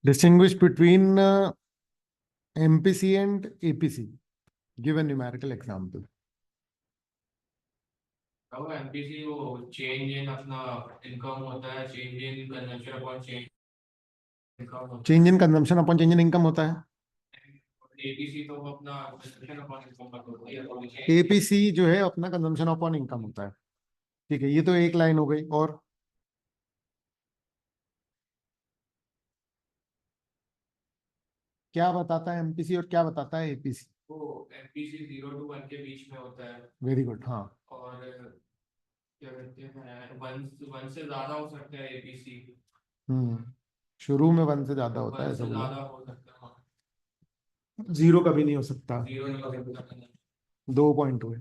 Distinguish between MPC and APC. Give a numerical example. अब MPC वो change in अपना income होता है, change in consumption upon change income होता Change in consumption upon change in income होता है. है। एपीसी तो अपना कंजम्पशन अपॉन इनकम का होता है, तो APC जो है अपना कंजम्पशन अपॉन इनकम होता है. ठीक है, ये तो एक लाइन हो गई. और क्या बताता है एमपीसी और क्या बताता है एपीसी? वो एमपीसी 0 to 1 के बीच में होता है। Very good. हाँ, और क्या कहते हैं, वन से ज्यादा हो सकता है एपीसी। शुरू में 1 से ज्यादा होता है, वन ऐसा से बोला. ज्यादा हो सकता है, 0 कभी नहीं हो सकता. 0 नहीं हो सकता। 2 पॉइंट हुए,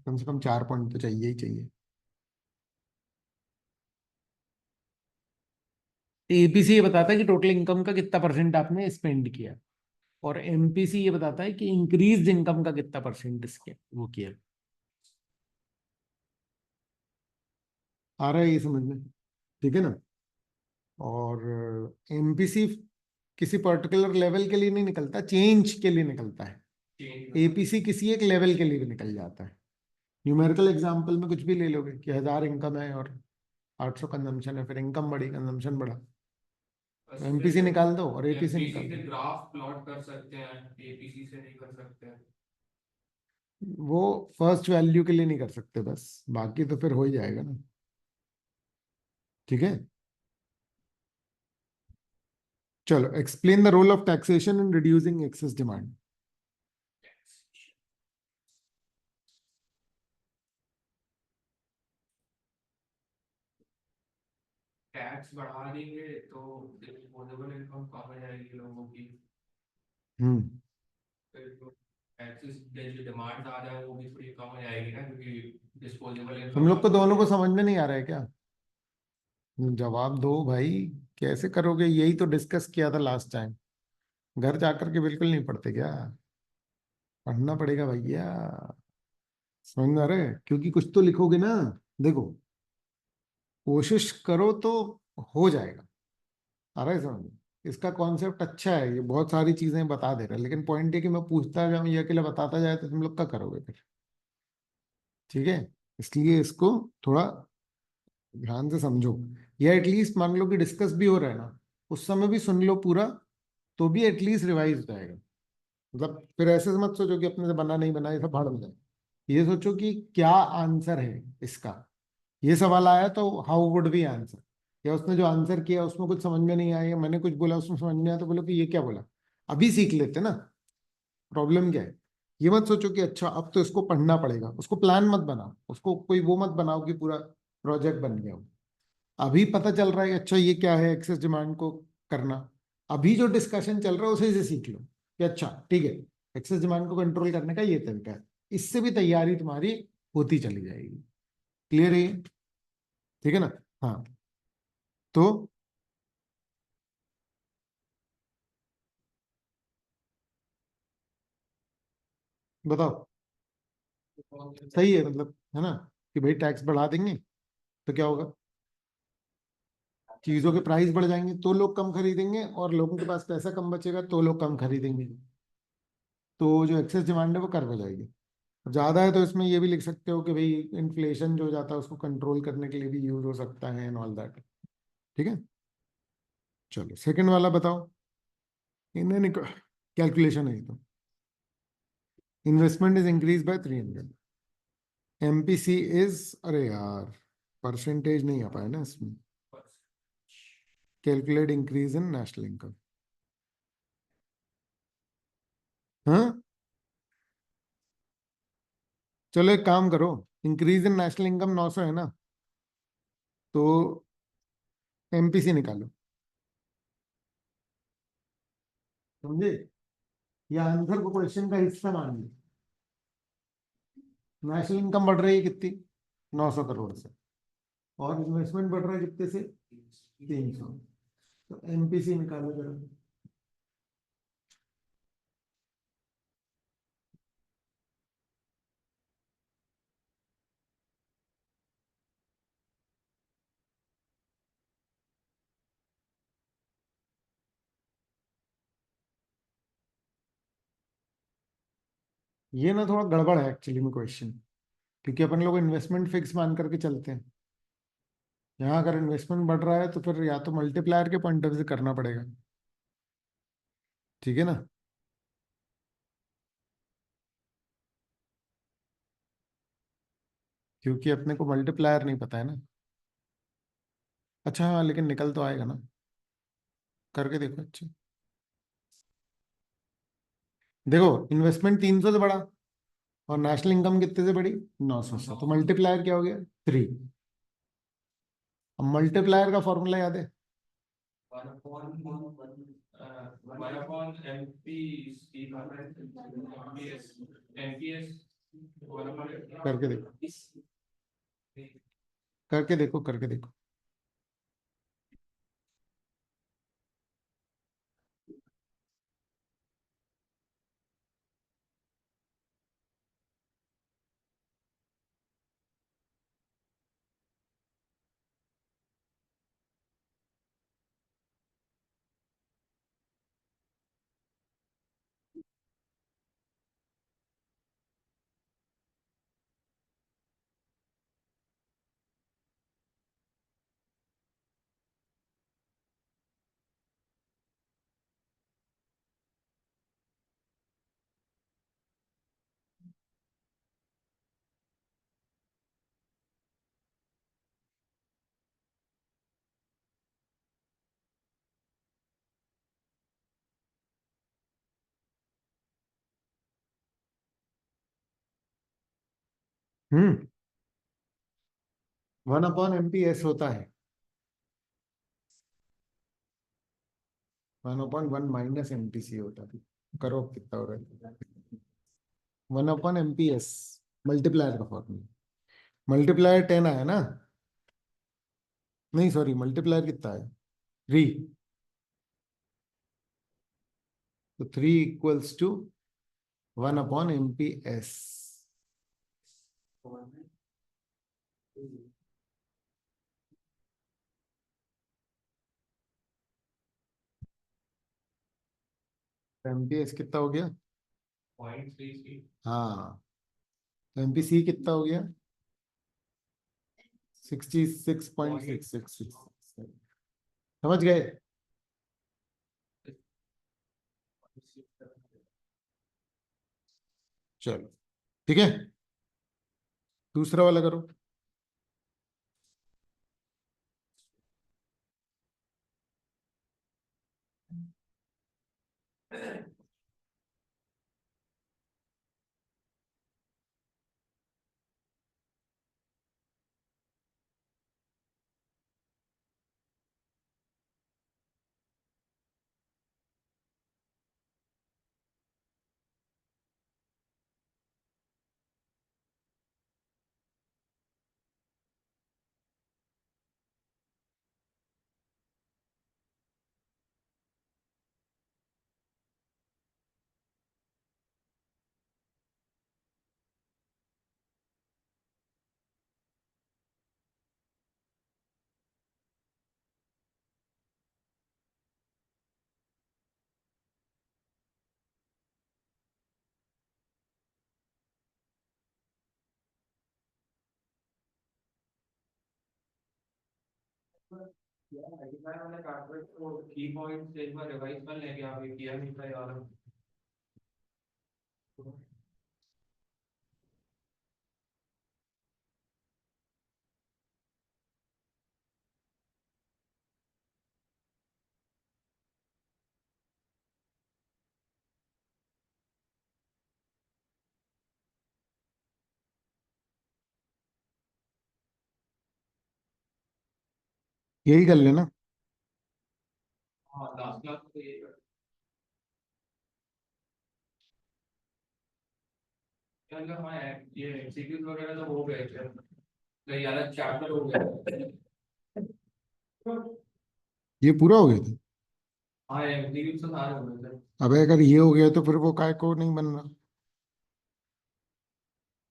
कम से कम 4 पॉइंट तो चाहिए ही चाहिए. एपीसी ये बताता है कि टोटल इनकम का कितना परसेंट आपने स्पेंड किया, और एमपीसी ये बताता है कि इंक्रीज इनकम का कितना परसेंट इसके वो किया. आ रहा है ये समझ में? ठीक है ना. और एमपीसी किसी पर्टिकुलर लेवल के लिए नहीं निकलता, चेंज के लिए निकलता है. एपीसी किसी एक लेवल के लिए भी निकल जाता है. न्यूमेरिकल एग्जांपल में कुछ भी ले लोगे कि 1000 इनकम है और 800 कंजम्पशन है, फिर इनकम बढ़ी, कंजम्पशन बढ़ा, तो एमपीसी निकाल दो और एपीसी निकाल से दो. ग्राफ प्लॉट कर सकते हैं, एपीसी से नहीं कर सकते हैं। वो फर्स्ट वैल्यू के लिए नहीं कर सकते बस, बाकी तो फिर हो ही जाएगा ना. ठीक है, चलो. Explain the role of taxation in reducing excess demand. Tax बढ़ा देंगे तो डिस्पोजेबल इनकम कम हो जाएगी लोगों की। हम्म फिर जो टैक्सेस जो डिमांड ज्यादा है वो भी थोड़ी कम हो जाएगी ना, क्योंकि डिस्पोजेबल तुम इनकम लोग को कम हो दोनों को जाएगी। समझ में नहीं आ रहा है क्या? जवाब दो भाई. कैसे करोगे? यही तो डिस्कस किया था लास्ट टाइम. घर जाकर के बिल्कुल नहीं पढ़ते क्या? पढ़ना पड़ेगा भैया. समझ में आ रहा है? क्योंकि कुछ तो लिखोगे ना. देखो, कोशिश करो तो हो जाएगा. आ रहा है समझ में? इसका कॉन्सेप्ट अच्छा है, ये बहुत सारी चीजें बता दे रहा है, लेकिन पॉइंट ये कि मैं पूछता जाऊं, ये अकेला बताता जाए तो तुम लोग क्या करोगे फिर? ठीक है, इसलिए इसको थोड़ा ध्यान से समझो. या एटलीस्ट मान लो कि डिस्कस भी हो रहा है ना, उस समय भी सुन लो पूरा, तो भी एटलीस्ट रिवाइज हो जाएगा. मतलब फिर ऐसे मत सोचो कि अपने से बना नहीं बना, ये सब भाड़ में जाए. ये सोचो कि क्या आंसर है इसका. ये सवाल आया तो हाउ वुड बी आंसर, या उसने जो आंसर किया उसमें कुछ समझ में नहीं आया, मैंने कुछ बोला उसमें समझ में आया, तो बोलो कि ये क्या बोला. अभी सीख लेते ना. प्रॉब्लम क्या है? ये मत सोचो कि अच्छा अब तो इसको पढ़ना पड़ेगा. उसको प्लान मत बनाओ, उसको कोई वो मत बनाओ कि पूरा प्रोजेक्ट बन गया हो. अभी पता चल रहा है कि अच्छा ये क्या है एक्सेस डिमांड को करना. अभी जो डिस्कशन चल रहा है उसे से सीख लो कि अच्छा ठीक है, एक्सेस डिमांड को कंट्रोल करने का ये तरीका है. इससे भी तैयारी तुम्हारी होती चली जाएगी. क्लियर है ये? ठीक है ना. हाँ, तो बताओ. सही है मतलब, है ना, कि भाई टैक्स बढ़ा देंगे तो क्या होगा? चीजों के प्राइस बढ़ जाएंगे तो लोग कम खरीदेंगे, और लोगों के पास पैसा कम बचेगा तो लोग कम खरीदेंगे. तो जो एक्सेस डिमांड है वो कर्व हो जाएगी. ज्यादा है तो इसमें ये भी लिख सकते हो कि भाई इन्फ्लेशन जो हो जाता है उसको कंट्रोल करने के लिए भी यूज हो सकता है एंड ऑल दैट. ठीक है, चलो सेकंड वाला बताओ. इन्हें कैलकुलेशन है ये तो. Investment is increase by 300. MPC is, अरे यार परसेंटेज नहीं आ पाया ना इसमें. Calculate increase in national income. हाँ, चलो एक काम करो. इंक्रीज इन नेशनल इनकम 900 है ना, तो एमपीसी निकालो. समझे? या आंसर को क्वेश्चन का हिस्सा मान लो. नेशनल इनकम बढ़ रही है कितनी? 900 करोड़ से. और इन्वेस्टमेंट बढ़ रहा है कितने से? 300. तो एमपीसी निकालो जरा. ये ना थोड़ा गड़बड़ है एक्चुअली में क्वेश्चन, क्योंकि अपन लोग इन्वेस्टमेंट फिक्स मान करके चलते हैं। यहाँ अगर इन्वेस्टमेंट बढ़ रहा है तो फिर या तो मल्टीप्लायर के पॉइंट ऑफ व्यू से करना पड़ेगा। ठीक है ना। क्योंकि अपने को मल्टीप्लायर नहीं पता है ना। अच्छा हाँ, लेकिन निकल तो आएगा ना। करके देखो अच्छा। देखो, इन्वेस्टमेंट 300 से बढ़ा और नेशनल इनकम कितने से बढ़ी, 900 से, तो मल्टीप्लायर क्या हो गया, 3। अब मल्टीप्लायर का फॉर्मूला याद है। One upon M P MPS one करके देखो, अपॉन करके देखो, करके देखो। हम्म। 1/MP होता है 1/1 - MPC होता है। करो अब कितना हो रहा है। 1/MP, मल्टीप्लायर का फॉर्मूला। मल्टीप्लायर 10 आया ना। नहीं सॉरी, मल्टीप्लायर कितना है, 3। तो 3 = 1/MPS। MPS कितना हो गया। 0.33 हाँ। तो MPC कितना हो गया, 66.666। समझ गए। चलो ठीक है, दूसरा वाला करो। की पॉइंट्स एक बार रिवाइज कर लेंगे, आप ये किया नहीं था यार। यही कर लेना। हाँ लास्ट क्लास तो ये चल हाँ ये एमसीक्यूज वगैरह तो हो गए थे, कई अलग चैप्टर हो गए। ये पूरा हो गया था। हाँ एमसीक्यूज तो सारे हो गए थे। अबे अगर ये हो गया तो फिर वो काय को नहीं बन रहा।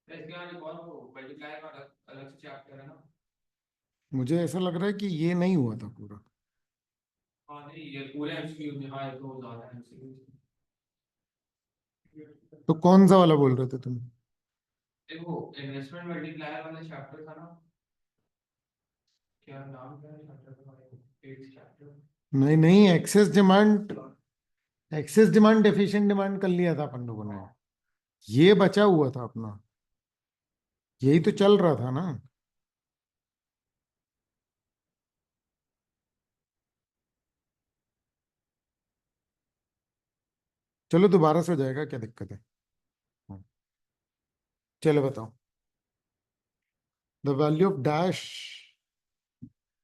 तो इसके बाद एक और वो मल्टीप्लाई का अलग अलग से चैप्टर है ना। मुझे ऐसा लग रहा है कि ये नहीं हुआ था पूरा। हाँ नहीं ये पूरे एमसीक्यूज में, हाँ ये तो ज्यादा एमसीक्यूज। तो कौन सा वाला बोल रहे थे तुम? देखो इन्वेस्टमेंट मल्टीप्लायर वाला चैप्टर था ना, क्या नाम था चैप्टर का, एट्थ चैप्टर। नहीं नहीं, excess demand, excess demand deficient demand कर लिया था अपन लोगों ने। ये बचा हुआ था अपना, यही तो चल रहा था ना। चलो दोबारा से हो जाएगा, क्या दिक्कत है? हाँ, चलो बताओ। The value of dash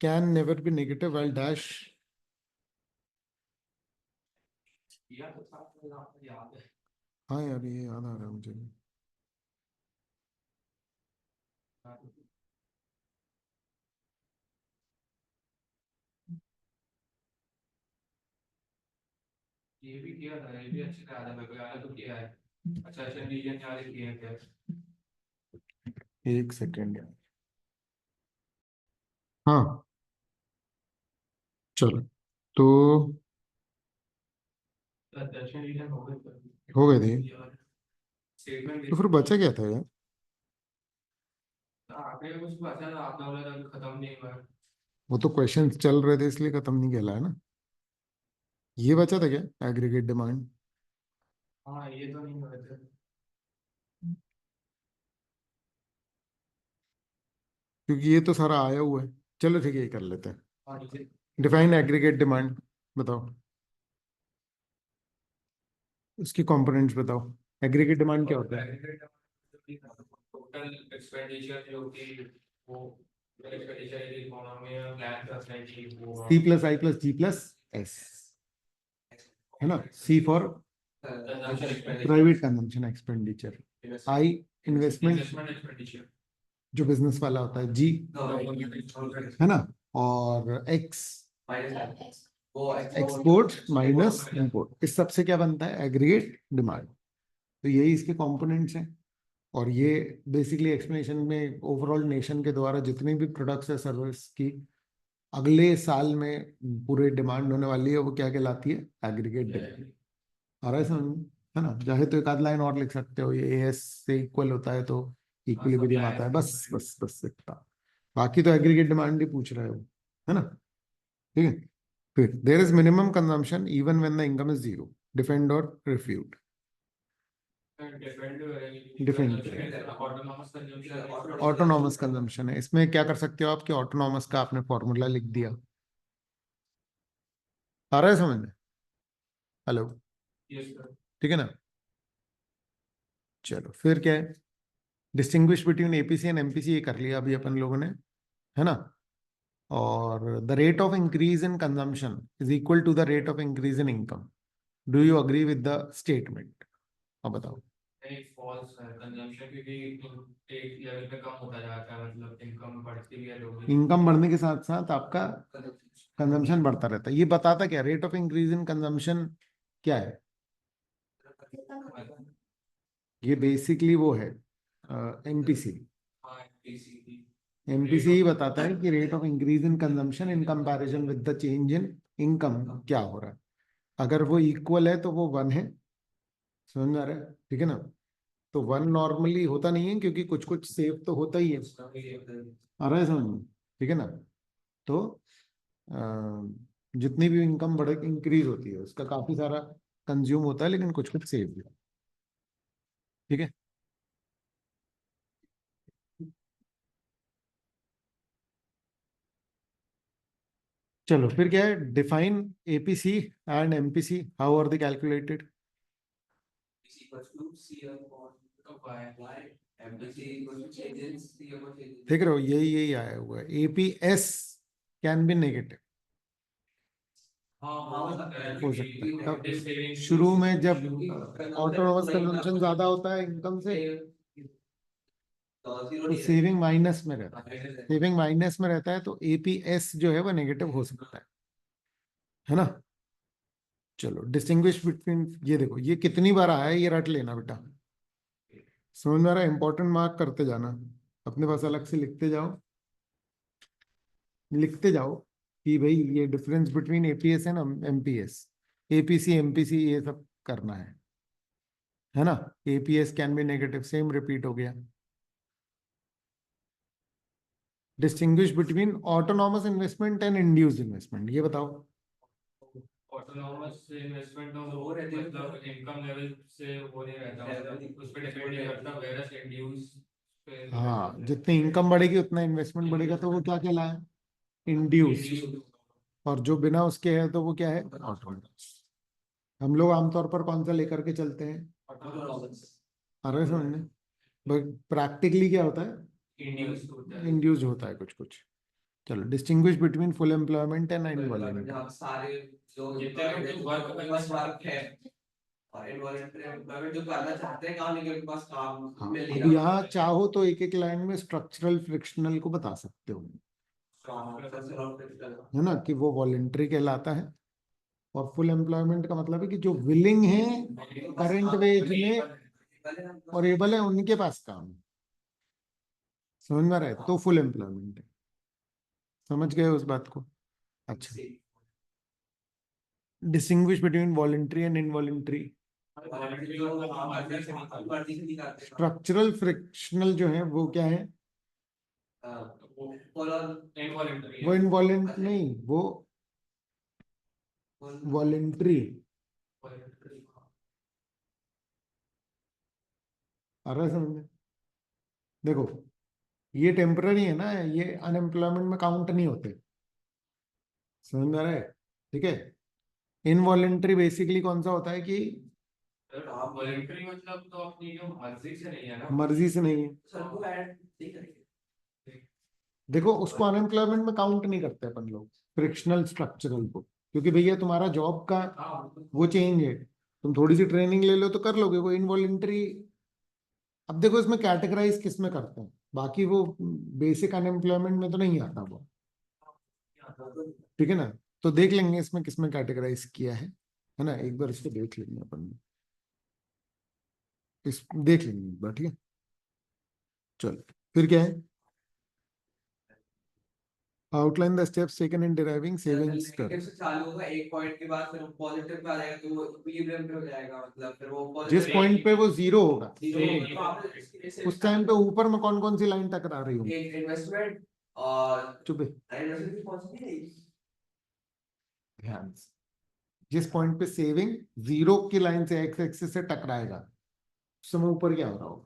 can never be negative while dash. या तो था, तो आपको याद है। हाँ यार, ये याद आ रहा है मुझे भी। ये भी किया था, ये भी अच्छे से याद है मेरे को, याद है तो किया है। अच्छा अच्छा, रीजन याद किया है। एक सेकेंड यार। हाँ, चलो। तो दक्षिण रीजन हो गए हो गए थे। स्टेटमेंट तो फिर बेसिस बचा क्या था यार? आपने कुछ बचा था, आपने बोला था अभी खत्म नहीं हुआ है। वो तो क्वेश्चंस चल रहे थे इसलिए खत्म नहीं कहला है ना। ये बचा था क्या, एग्रीगेट डिमांड? हाँ ये तो नहीं हुए थे। क्योंकि ये तो सारा आया हुआ है। चलो ठीक है, ये कर लेते हैं। हाँ नीचे। डिफाइन एग्रीगेट डिमांड बताओ, उसकी कंपोनेंट्स बताओ। एग्रीगेट डिमांड क्या होता है? टोटल एक्सपेंडिचर जो कि वो एक्सपेंडिचर इकोनॉमी में प्लान करते हैं कि वो C plus I plus G plus S, है ना। C for consumption expenditure, private consumption expenditure, I investment investment expenditure, जो बिजनेस वाला होता है, जी, है ना। और एक्स एक्सपोर्ट माइनस इंपोर्ट, इस सब से क्या बनता है, एग्रीगेट डिमांड। तो यही इसके कंपोनेंट्स हैं। और ये बेसिकली एक्सप्लेनेशन में ओवरऑल नेशन के द्वारा जितनी भी प्रोडक्ट्स है सर्विस की अगले साल में पूरे डिमांड होने वाली है, वो क्या कहलाती है, एग्रीगेट डिमांड। आ रहा है समझ में? है ना। चाहे तो एक आध लाइन और लिख सकते हो, ये एस से इक्वल होता है तो इक्विलिब्रियम आता है, बस बस बस इतना। बाकी तो एग्रीगेट डिमांड ही पूछ रहे हो, है ना। ठीक है। फिर there is minimum consumption even when the income is zero, defend और रिफ्यूट। डिफेंड करें। Autonomous consumption. ऑटोनॉमस कंजम्पशन है, इसमें क्या कर सकते हो आप कि ऑटोनॉमस का आपने फॉर्मूला लिख दिया। आ रहा है समझ में? हेलो। Yes sir. ठीक है ना। चलो फिर क्या है, distinguish between APC and MPC, ये कर लिया अभी अपन लोगों ने, है ना। और the rate of increase in consumption is equal to the rate of increase in income. Do you agree with the statement? अब बताओ। नहीं फॉल्स है, कंजम्पशन क्योंकि एक लेवल पे कम होता जाता है, मतलब इनकम बढ़ती भी है लोगों की। इनकम बढ़ने के साथ साथ आपका कंजम्पशन बढ़ता रहता है। ये बताता क्या, rate of increase in consumption क्या है? ये बेसिकली वो है एमपीसी। हाँ basically rate MPC he of. बताता है कि rate of increase in consumption in comparison with the change in income क्या हो रहा है। अगर वो इक्वल है तो वो वन है। समझ में आ रहा है? ठीक है ना। तो वन नॉर्मली होता नहीं है क्योंकि कुछ कुछ सेव तो होता ही है। आ रहा है समझ में? ठीक है ना। तो अ, जितनी भी इनकम बढ़ इंक्रीज होती है उसका काफी सारा कंज्यूम होता है लेकिन कुछ कुछ सेव भी। ठीक है। चलो फिर क्या है, define APC and MPC, how are they calculated? देख रहे हो, यही यही आया हुआ है, एपीएस कैन बी नेगेटिव। हाँ हो सकता है हो सकता है क्योंकि तब, सेविंग शुरू में जब ऑटोनोमस कंजम्पशन ज्यादा होता है इनकम से तो सेविंग माइनस में रहता है। सेविंग माइनस में रहता है तो एपीएस जो है वो नेगेटिव हो सकता है ना। चलो डिस्टिंग्विश बिटवीन, ये देखो ये कितनी बार आया है, ये रट लेना बेटा। समझ में आ रहा है? इंपॉर्टेंट मार्क करते जाना, अपने पास अलग से लिखते जाओ, लिखते जाओ कि भाई ये difference between APS and MPS, APC MPC ये सब करना है। है ना। APS can be negative, same repeat हो गया। Distinguish between autonomous investment and induced investment, ये बताओ। ऑटोनॉमस इन्वेस्टमेंट वो रहती है, मतलब इनकम लेवल से वो नहीं रहता, मतलब उस पर डिपेंड नहीं करता, वेरस इंड्यूस पे डिपेंड हाँ, करता है। जितनी इनकम बढ़ेगी उतना इन्वेस्टमेंट बढ़ेगा, तो वो क्या कहलाए? इंड्यूस्ड। इंड्यूस। और जो बिना उसके है तो वो क्या है? ऑटोनॉमस। हम लोग आमतौर पर कौन सा लेकर के चलते हैं? ऑटोनॉमस। अरे समझने, प्रैक्टिकली क्या होता इंड्यूस होता है? है। इंड्यूस्ड होता है कुछ कुछ। चलो, distinguish between full employment and involvement. जहाँ सारे लोग जितने लोग जो वर्क करने पास वर्क है और इन्वॉल्वमेंट एम्प्लॉयमेंट जो करना चाहते हैं काम, लेकिन उनके पास काम हाँ, मिल नहीं अब रहा। यहाँ चाहो तो एक एक लाइन में स्ट्रक्चरल फ्रिक्शनल को बता सकते हो, है ना, कि वो वॉलेंट्री कहलाता है। और फुल एम्प्लॉयमेंट का मतलब है कि जो विलिंग है करंट वेज में और एबल है, उनके पास काम है। समझ में आ रहा है? तो फुल एम्प्लॉयमेंट है। समझ गए उस बात को? अच्छा, distinguish between voluntary and involuntary. Structural frictional जो है वो क्या है? वो इनवॉलेंट नहीं, वो वॉलेंट्री। आ रहा है समझ में? देखो, ये टेम्पररी है ना, ये अनएम्प्लॉयमेंट में काउंट नहीं होते। समझ में आ रहा है? ठीक है। इनवॉलेंट्री बेसिकली कौन सा होता है कि वॉलंटरी मतलब तो अपनी जो मर्जी से नहीं है ना। मर्जी से नहीं है। देखो, उसको अनएम्प्लॉयमेंट में काउंट नहीं करते अपन लोग, फ्रिक्शनल स्ट्रक्चरल को, क्योंकि भैया तुम्हारा जॉब का वो चेंज है। तुम थोड़ी सी ट्रेनिंग ले लो तो कर लोगे, वो इनवॉलेंट्री। अब देखो, इसमें कैटेगराइज किस में करते हैं, बाकी वो बेसिक अनएम्प्लॉयमेंट में तो नहीं आता वो। ठीक है ना। तो देख लेंगे इसमें किस में कैटेगराइज किया है ना, एक बार इसको देख लेंगे अपन। इस देख लेंगे एक बार, ठीक है। चलो, फिर क्या है? Outline the steps taken in deriving savings कर। नेगेटिव से चालू होगा एक पॉइंट के बाद, फिर पॉजिटिव पे आ जाएगा तो वो इक्विलिब्रियम पे हो जाएगा, मतलब फिर वो जिस पॉजिटिव पॉइंट पे वो जीरो होगा, जीरो उस टाइम पे ऊपर में कौन कौन सी लाइन टकरा रही होगी? एक इन्वेस्टमेंट और चुप है, इन्वेस्टमेंट की पहुंचनी है। ध्यान से। जिस पॉइंट पे सेविंग जीरो की लाइन से एक्स एक्सिस से टकराएगा, उस समय ऊपर क्या हो रहा होगा?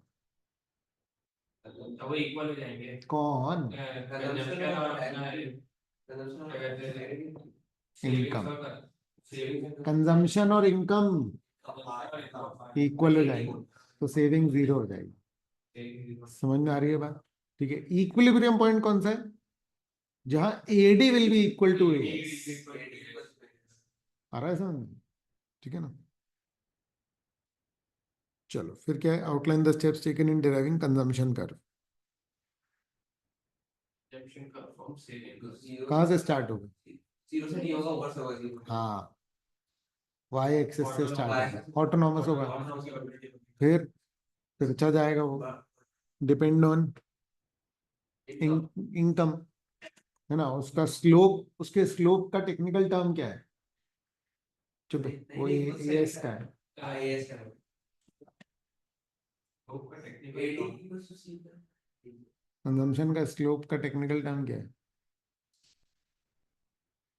तो वो इक्वल हो जाएंगे। कौन? कंजम्पशन और अपना क्या कहते हैं, सेविंग्स इनकम। और सेविंग्स। कंजम्पशन और इनकम इक्वल हो जाएगी, तो सेविंग जीरो हो जाएगी। समझ में आ रही है बात? ठीक है। इक्विलिब्रियम पॉइंट कौन सा है? जहां AD will be equal to AS. आ रहा है समझ में? ठीक है ना। चलो, फिर क्या है? Outline the steps taken in deriving consumption curve. कहाँ से स्टार्ट होगा? जीरो से नहीं होगा, ऊपर से होगा जीरो। हाँ, वाई एक्सेस से स्टार्ट होगा, ऑटोनॉमस होगा। फिर फिर अच्छा जाएगा वो, डिपेंड ऑन इनकम, है ना। उसका स्लोप, उसके स्लोप का टेक्निकल टर्म क्या है? चुप है, वो एएस का है। कंजम्पशन का स्लोप का टेक्निकल टर्म क्या है?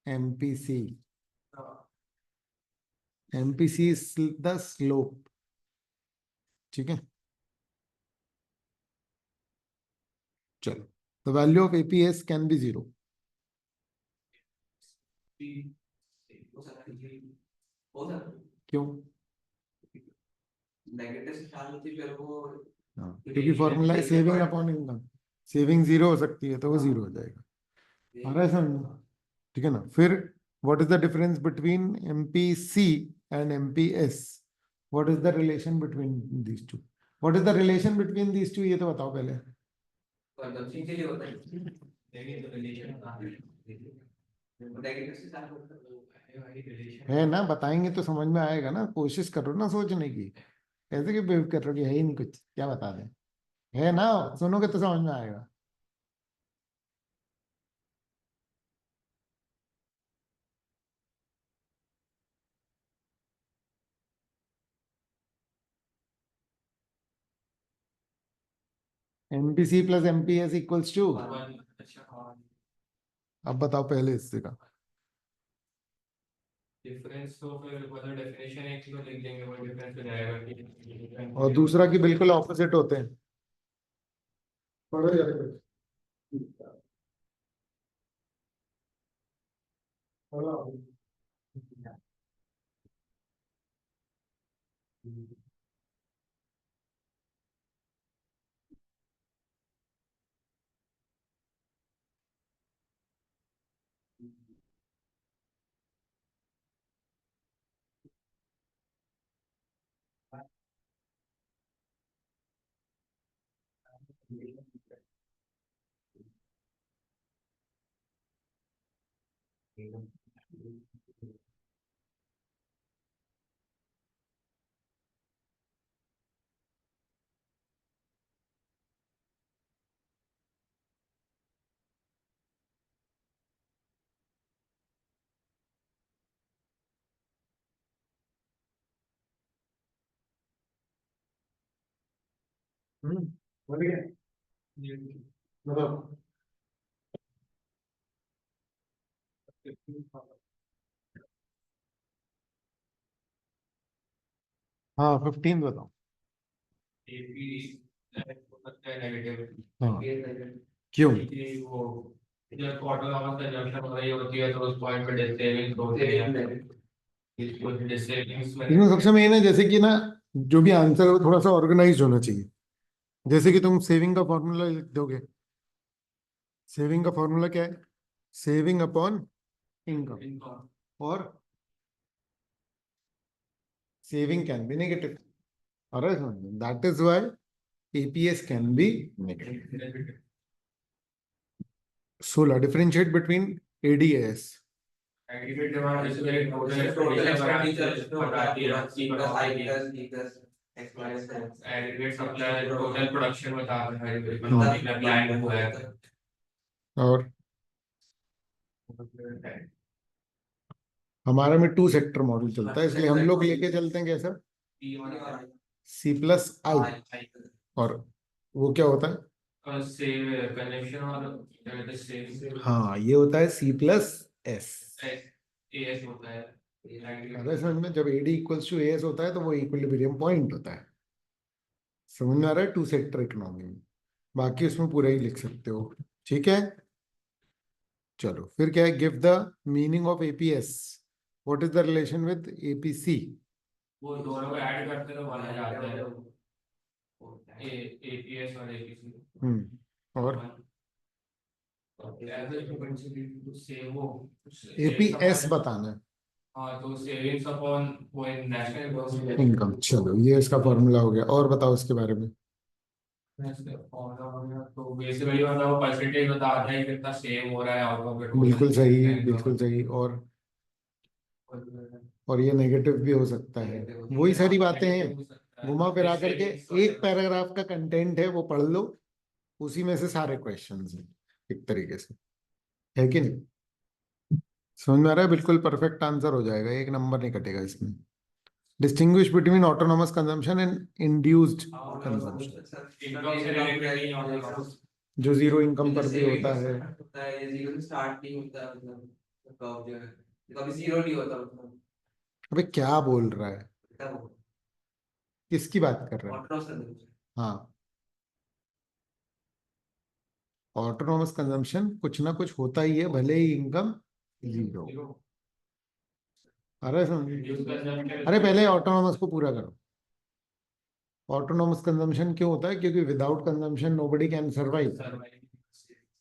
MPC. MPC is the slope. ठीक है। चलो, the value of APS can B zero. क्यों? नेगेटिव से चालू थी, फिर वो हाँ, क्योंकि फॉर्मूला है saving upon income. Saving zero हो सकती है तो वो जीरो हो जाएगा। आ रहा है समझ में? ठीक है ना। फिर what is the difference between MPC and MPS? What is the relation between these two? What is the relation between these two, ये तो बताओ पहले। कंजम्पशन के लिए होता है। देखिए तो रिलेशन नेगेटिव से चालू होता है। है ना, बताएंगे तो समझ में आएगा ना, कोशिश करो ना सोचने की। ऐसे कि बिहेव कर रहे हो कि है ही नहीं कुछ, क्या बता दें? है ना, सुनोगे तो समझ में आएगा। MPC plus MPS equals to, अच्छा हाँ, अब बताओ पहले हिस्से का। डिफरेंस तो फिर मतलब डेफिनेशन एक ही को लिख देंगे, वो डिफरेंस हो जाएगा और कि दूसरा की बिल्कुल ऑपोजिट होते हैं। पढ़ो यार। पढ़ो। बोल गया। मतलब हाँ 15 बताओ। एपी हो सकता है नेगेटिव। हाँ क्यों? क्योंकि वो जब ऑटोनॉमस कंजम्पशन हो रही होती है तो उस पॉइंट पे डेथ सेविंग्स होती है, कुछ डेथ सेविंग्स इसमें में। सबसे मेन है जैसे कि ना, जो भी आंसर है वो थोड़ा सा ऑर्गेनाइज होना चाहिए। जैसे कि तुम सेविंग का फॉर्मूला लिख दोगे। सेविंग का फॉर्मूला क्या है? Saving upon income. इनकम और सेविंग कैन बी नेगेटिव। और that is why APS can be negative. Negative. 16 differentiate between ADS. Aggregate demand जैसे मेरे टोटल एक्सपेंडिचर बताती है C plus I plus D plus X minus aggregate supply total production बताता है economy में apply हुआ है। और हमारा में टू सेक्टर मॉडल चलता है, इसलिए हम लोग लेके चलते हैं कैसा? सी प्लस आई। और वो क्या होता है? सेव कनेक्शन और सेव हाँ ये होता है सी प्लस एस। एएस होता है। अरे समझ में, जब एडी इक्वल्स टू एस होता है तो वो इक्विलिब्रियम पॉइंट होता है। समझ में आ रहा है? टू सेक्टर इकोनॉमी में। बाकी उसमें पूरा ही लिख सकते हो। ठीक है। चलो फिर क्या है? Give the meaning of APS. What is the relation with APC? वो दोनों को ऐड करते तो बना जाता है ए एपीएस और एपीसी। और सेव वो एपीएस बताना है। हाँ तो सेविंग्स अपॉन वो नेशनल इनकम। चलो ये इसका फॉर्मूला हो गया, और बताओ इसके बारे में। तो बेसिकली मतलब वो परसेंटेज बताता है कितना सेव हो रहा है आउट ऑफ द बिल्कुल सही, टोटल। बिल्कुल सही। और ये नेगेटिव भी हो सकता है। वही सारी बातें हैं, घुमा फिरा करके। एक पैराग्राफ का कंटेंट है वो पढ़ लो, उसी में से सारे क्वेश्चंस हैं एक तरीके से, है कि नहीं? समझ में आ रहा है? बिल्कुल परफेक्ट आंसर हो जाएगा, एक नंबर नहीं कटेगा इसमें। Distinguish between autonomous consumption and induced consumption, income से रिलेटेड नहीं होता। जो जीरो इनकम पर भी होता है। ये जीरो से स्टार्ट नहीं होता मतलब कर्व जो है कभी जीरो नहीं होता मतलब। अबे क्या बोल रहा है? किसकी बात कर रहा है? ऑटोनॉमस हाँ, ऑटोनोमस कंजम्पशन कुछ ना कुछ होता ही है, भले ही इनकम जीरो। अरे अरे पहले ऑटोनोमस को पूरा करो। ऑटोनोमस कंजम्पशन क्यों होता है? क्योंकि without consumption nobody can survive.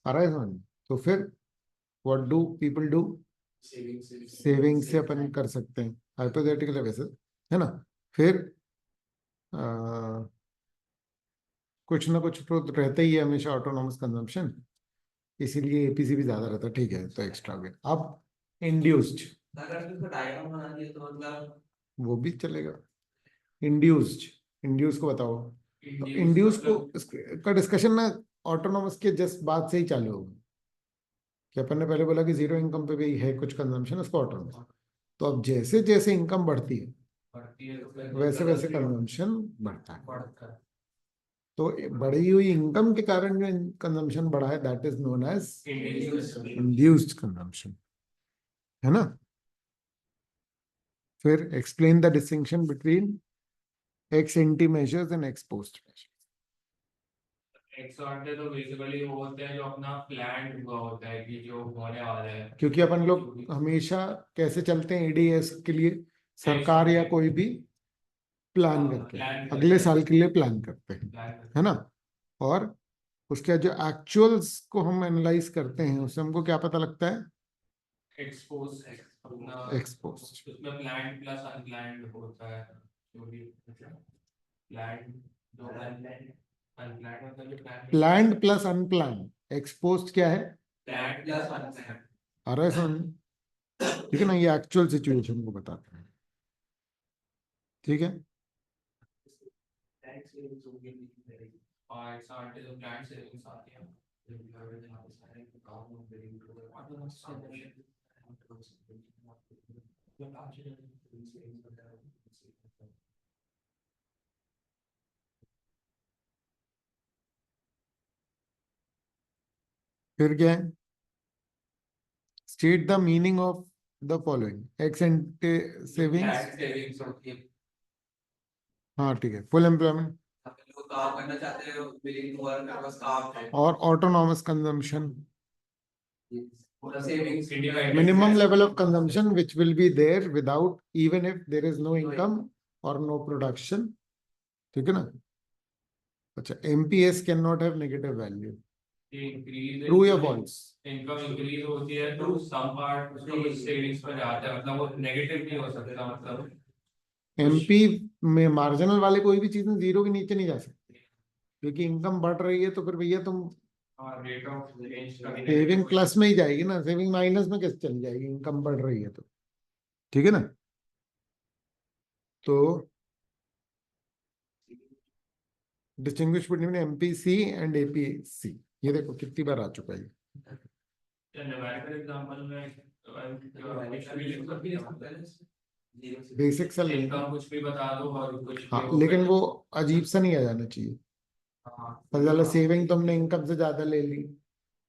अरे समझ। तो फिर what do people do? Saving से अपन कर सकते हैं, हाइपोथेटिकल है वैसे, है ना? फिर आ, कुछ ना कुछ तो रहता ही है हमेशा ऑटोनोमस कंजम्पशन, इसीलिए एपीसी भी ज्यादा रहता है। ठीक है, तो एक्स्ट्रा हो गया। अब इंड्यूस्ड, अगर इसको डायग्राम बना दिया तो मतलब वो भी चलेगा। इंड्यूस्ड, इंड्यूस को बताओ। तो इंड्यूस इंड्यूस को मतलब का डिस्कशन ना ऑटोनोमस के जस्ट बाद से ही चालू होगा। कि अपन ने पहले बोला कि जीरो इनकम पे भी है कुछ कंजम्पशन, उसको ऑटोनोमस। तो अब जैसे जैसे इनकम बढ़ती है बढ़ती है तो फिर वैसे वैसे कंजम्पशन बढ़ता है। बढ़ता है। तो बढ़ी हुई इनकम के कारण जो कंजम्पशन बढ़ा है, that is known as induced consumption, है ना। फिर explain the distinction between ex ante measures and ex post measures. एक्सॉर्टेड तो बेसिकली वो होते हैं जो अपना प्लान हुआ होता है कि जो होने वाला है। क्योंकि अपन लोग हमेशा कैसे चलते हैं एडीएस के लिए, सरकार या कोई भी प्लान करके अगले साल के लिए प्लान करते हैं, है ना। और उसके जो एक्चुअल्स को हम एनालाइज करते हैं उससे हमको क्या पता लगता है, एक्सपोज अपना एक्सपोस्ट। उसमें प्लान प्लस अनप्लान्ड होता है, जो भी प्लान जो अनप्लान्ड मतलब जो plan planned plus unplanned, ex post क्या है, प्लान प्लस अनप्लान्ड। अरे सुन, ठीक है ना, ये एक्चुअल सिचुएशन को बताते हैं, ठीक है। और एक्सॉर्टेड जो प्लान सेविंग्स आती है फिर क्या है, state the meaning of the following x anti savings. Savings होती है। हाँ ठीक है, फुल एम्प्लॉयमेंट लोग काम करना चाहते हैं, विलिंग टू वर्क, बस काम है। और ऑटोनॉमस कंजम्पशन, पूरा savings independent minimum level of consumption which will be there without, even if there is no income or no production, ठीक है ना। अच्छा, MPS cannot have negative value, increase true या false। इनकम इंक्रीज होती है तो some part उसका कुछ सेविंग्स पर जाता है, मतलब वो नेगेटिव नहीं हो सकता, मतलब MP में मार्जिनल वाले कोई भी चीजें जीरो के नीचे नहीं जा सकती, क्योंकि इनकम बढ़ रही है तो फिर भैया तुम रेट ऑफ चेंज का सेविंग प्लस में ही जाएगी ना, सेविंग माइनस में कैसे चली जाएगी, इनकम बढ़ रही है तो, ठीक है ना। तो distinguish between MPC and APC, ये देखो कितनी बार आ चुका है। न्यूमेरिकल एग्जांपल में बेसिक सा लेना, इनकम कुछ भी बता दो और कुछ हाँ, भी हो लेकिन वो अजीब सा नहीं आ जाना चाहिए। हाँ पता चला सेविंग तुमने इनकम से ज्यादा ले ली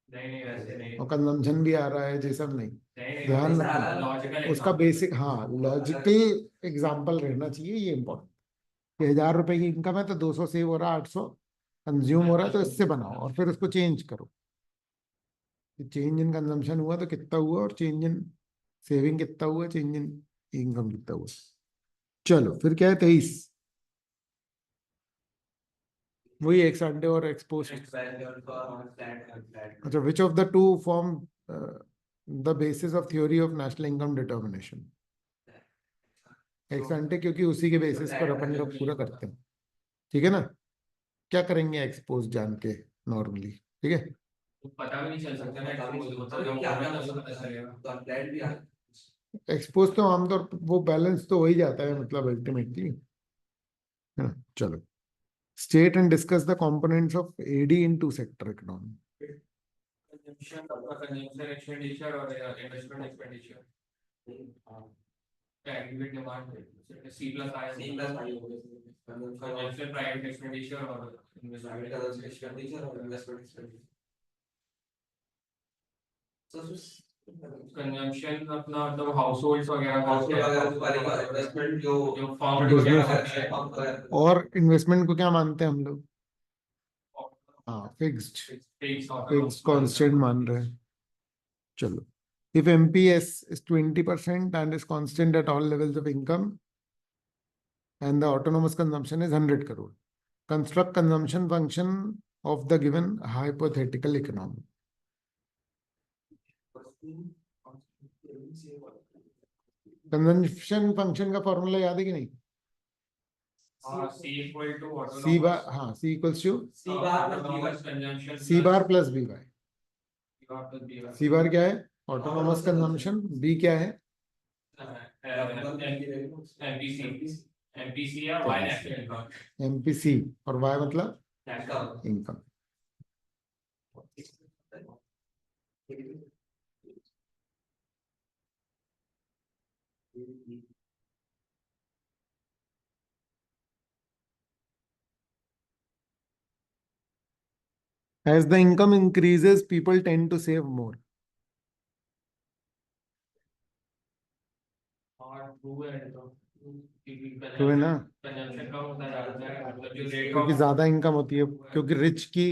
नहीं नहीं वैसे नहीं और कंजम्पशन भी आ रहा है, ये सब नहीं। नहीं ध्यान नहीं रखना लॉजिकल उसका बेसिक, हाँ लॉजिकल एग्जाम्पल रहना चाहिए, ये इंपॉर्टेंट। 1000 रुपए की इनकम है तो 200 सेव हो रहा है, 800 कंज्यूम हो रहा है, तो इससे बनाओ और फिर उसको चेंज करो, चेंज इन कंजम्पशन हुआ तो कितना हुआ, और चेंज इन सेविंग कितना हुआ, चेंज इन इनकम कितना हुआ। चलो फिर क्या है, 23, वही एक्स अंडे और एक्सपोस्ट। अच्छा, which of the two form the basis of theory of national income determination. X अंडे, क्योंकि उसी के बेसिस पर अपन लोग पूरा करते हैं, ठीक है ना। क्या करेंगे एक्सपोज जान के नॉर्मली, ठीक है। तो पता भी नहीं चल सकता ना एक्चुअली होता है, क्या क्या पता चलेगा। एक्सपोज तो आमतौर पर वो बैलेंस तो हो ही जाता है, मतलब अल्टीमेटली, है ना। चलो, state and discuss the components of AD in two sector economy. Consumption आपका कंजम्पशन एक्सपेंडिचर और investment expenditure aggregate demand C+I हो गया, कंजम्पशन प्राइवेट एक्सपेंडिचर और इन्वेस्टमेंट एक्सपेंडिचर। कंजम्पशन अपना मतलब हाउस होल्ड्स वगैरह का इन्वेस्टमेंट जो फर्म वगैरह करते हैं और इन्वेस्टमेंट को क्या मानते हैं हम लोग, हाँ फिक्स्ड, फिक्स फिक्स्ड कांस्टेंट मान रहे हैं। चलो, if MPS is 20% and is constant at all levels of income and the autonomous consumption is 100 crore, construct consumption function of the given hypothetical economy। Consumption function का formula याद है कि नहीं, C equal to C bar, autonomous हाँ C equals to autonomous consumption C plus bar plus B bar. C bar plus B bar C bar क्या है, autonomous consumption, B क्या है, MPC MPC या Y नेशनल इनकम MPC, और Y मतलब national income. As the income increases people tend to save more. और true है तो ट्रू है ना, कंजम्पशन कम होता जाता है, मतलब जो रेट क्योंकि ऑफ ज्यादा इनकम होती है, क्योंकि रिच की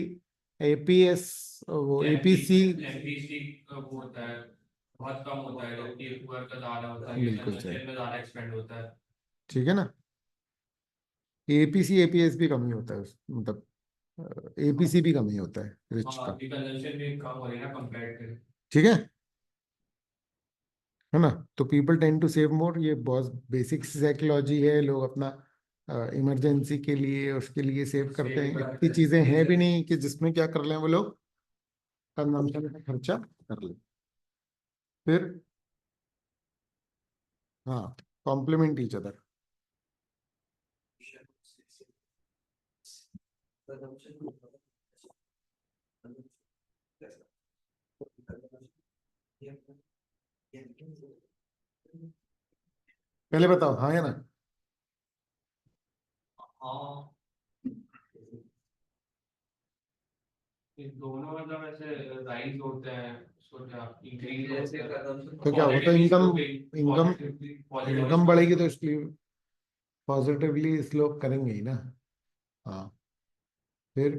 एपीएस, वो एपीसी। एमपीसी वो होता है बहुत कम होता है, जबकि पुअर का ज्यादा होता है, बिल्कुल सही, कंजम्पशन में ज्यादा एक्सपेंड होता है। ठीक है ना। एपीसी एपीएस भी कम ही होता है मतलब एपीसी भी कम ही होता है रिच हाँ, का। अभी कंजम्पशन भी कम हो रही है ना कंपेयर टू। ठीक है ना। तो people tend to save more, ये बहुत बेसिक साइकोलॉजी है। लोग अपना इमरजेंसी के लिए उसके लिए सेव करते सेव हैं। करते इतनी हैं चीजें हैं भी जैसे नहीं कि जिसमें क्या कर लें वो लोग कंजम्पशन का खर्चा कर लें। फिर हाँ, कॉम्प्लीमेंट ईच अदर। पहले बताओ हाँ या ना। हाँ, ये दोनों मतलब ऐसे राइज होते हैं, सो क्या इंक्रीज होता है, तो क्या होगा, तो positively income sloping, income positively positively income बढ़ेगी तो स्लोपिंग। इसलिए पॉजिटिवली स्लोप करेंगे ही ना। हाँ, फिर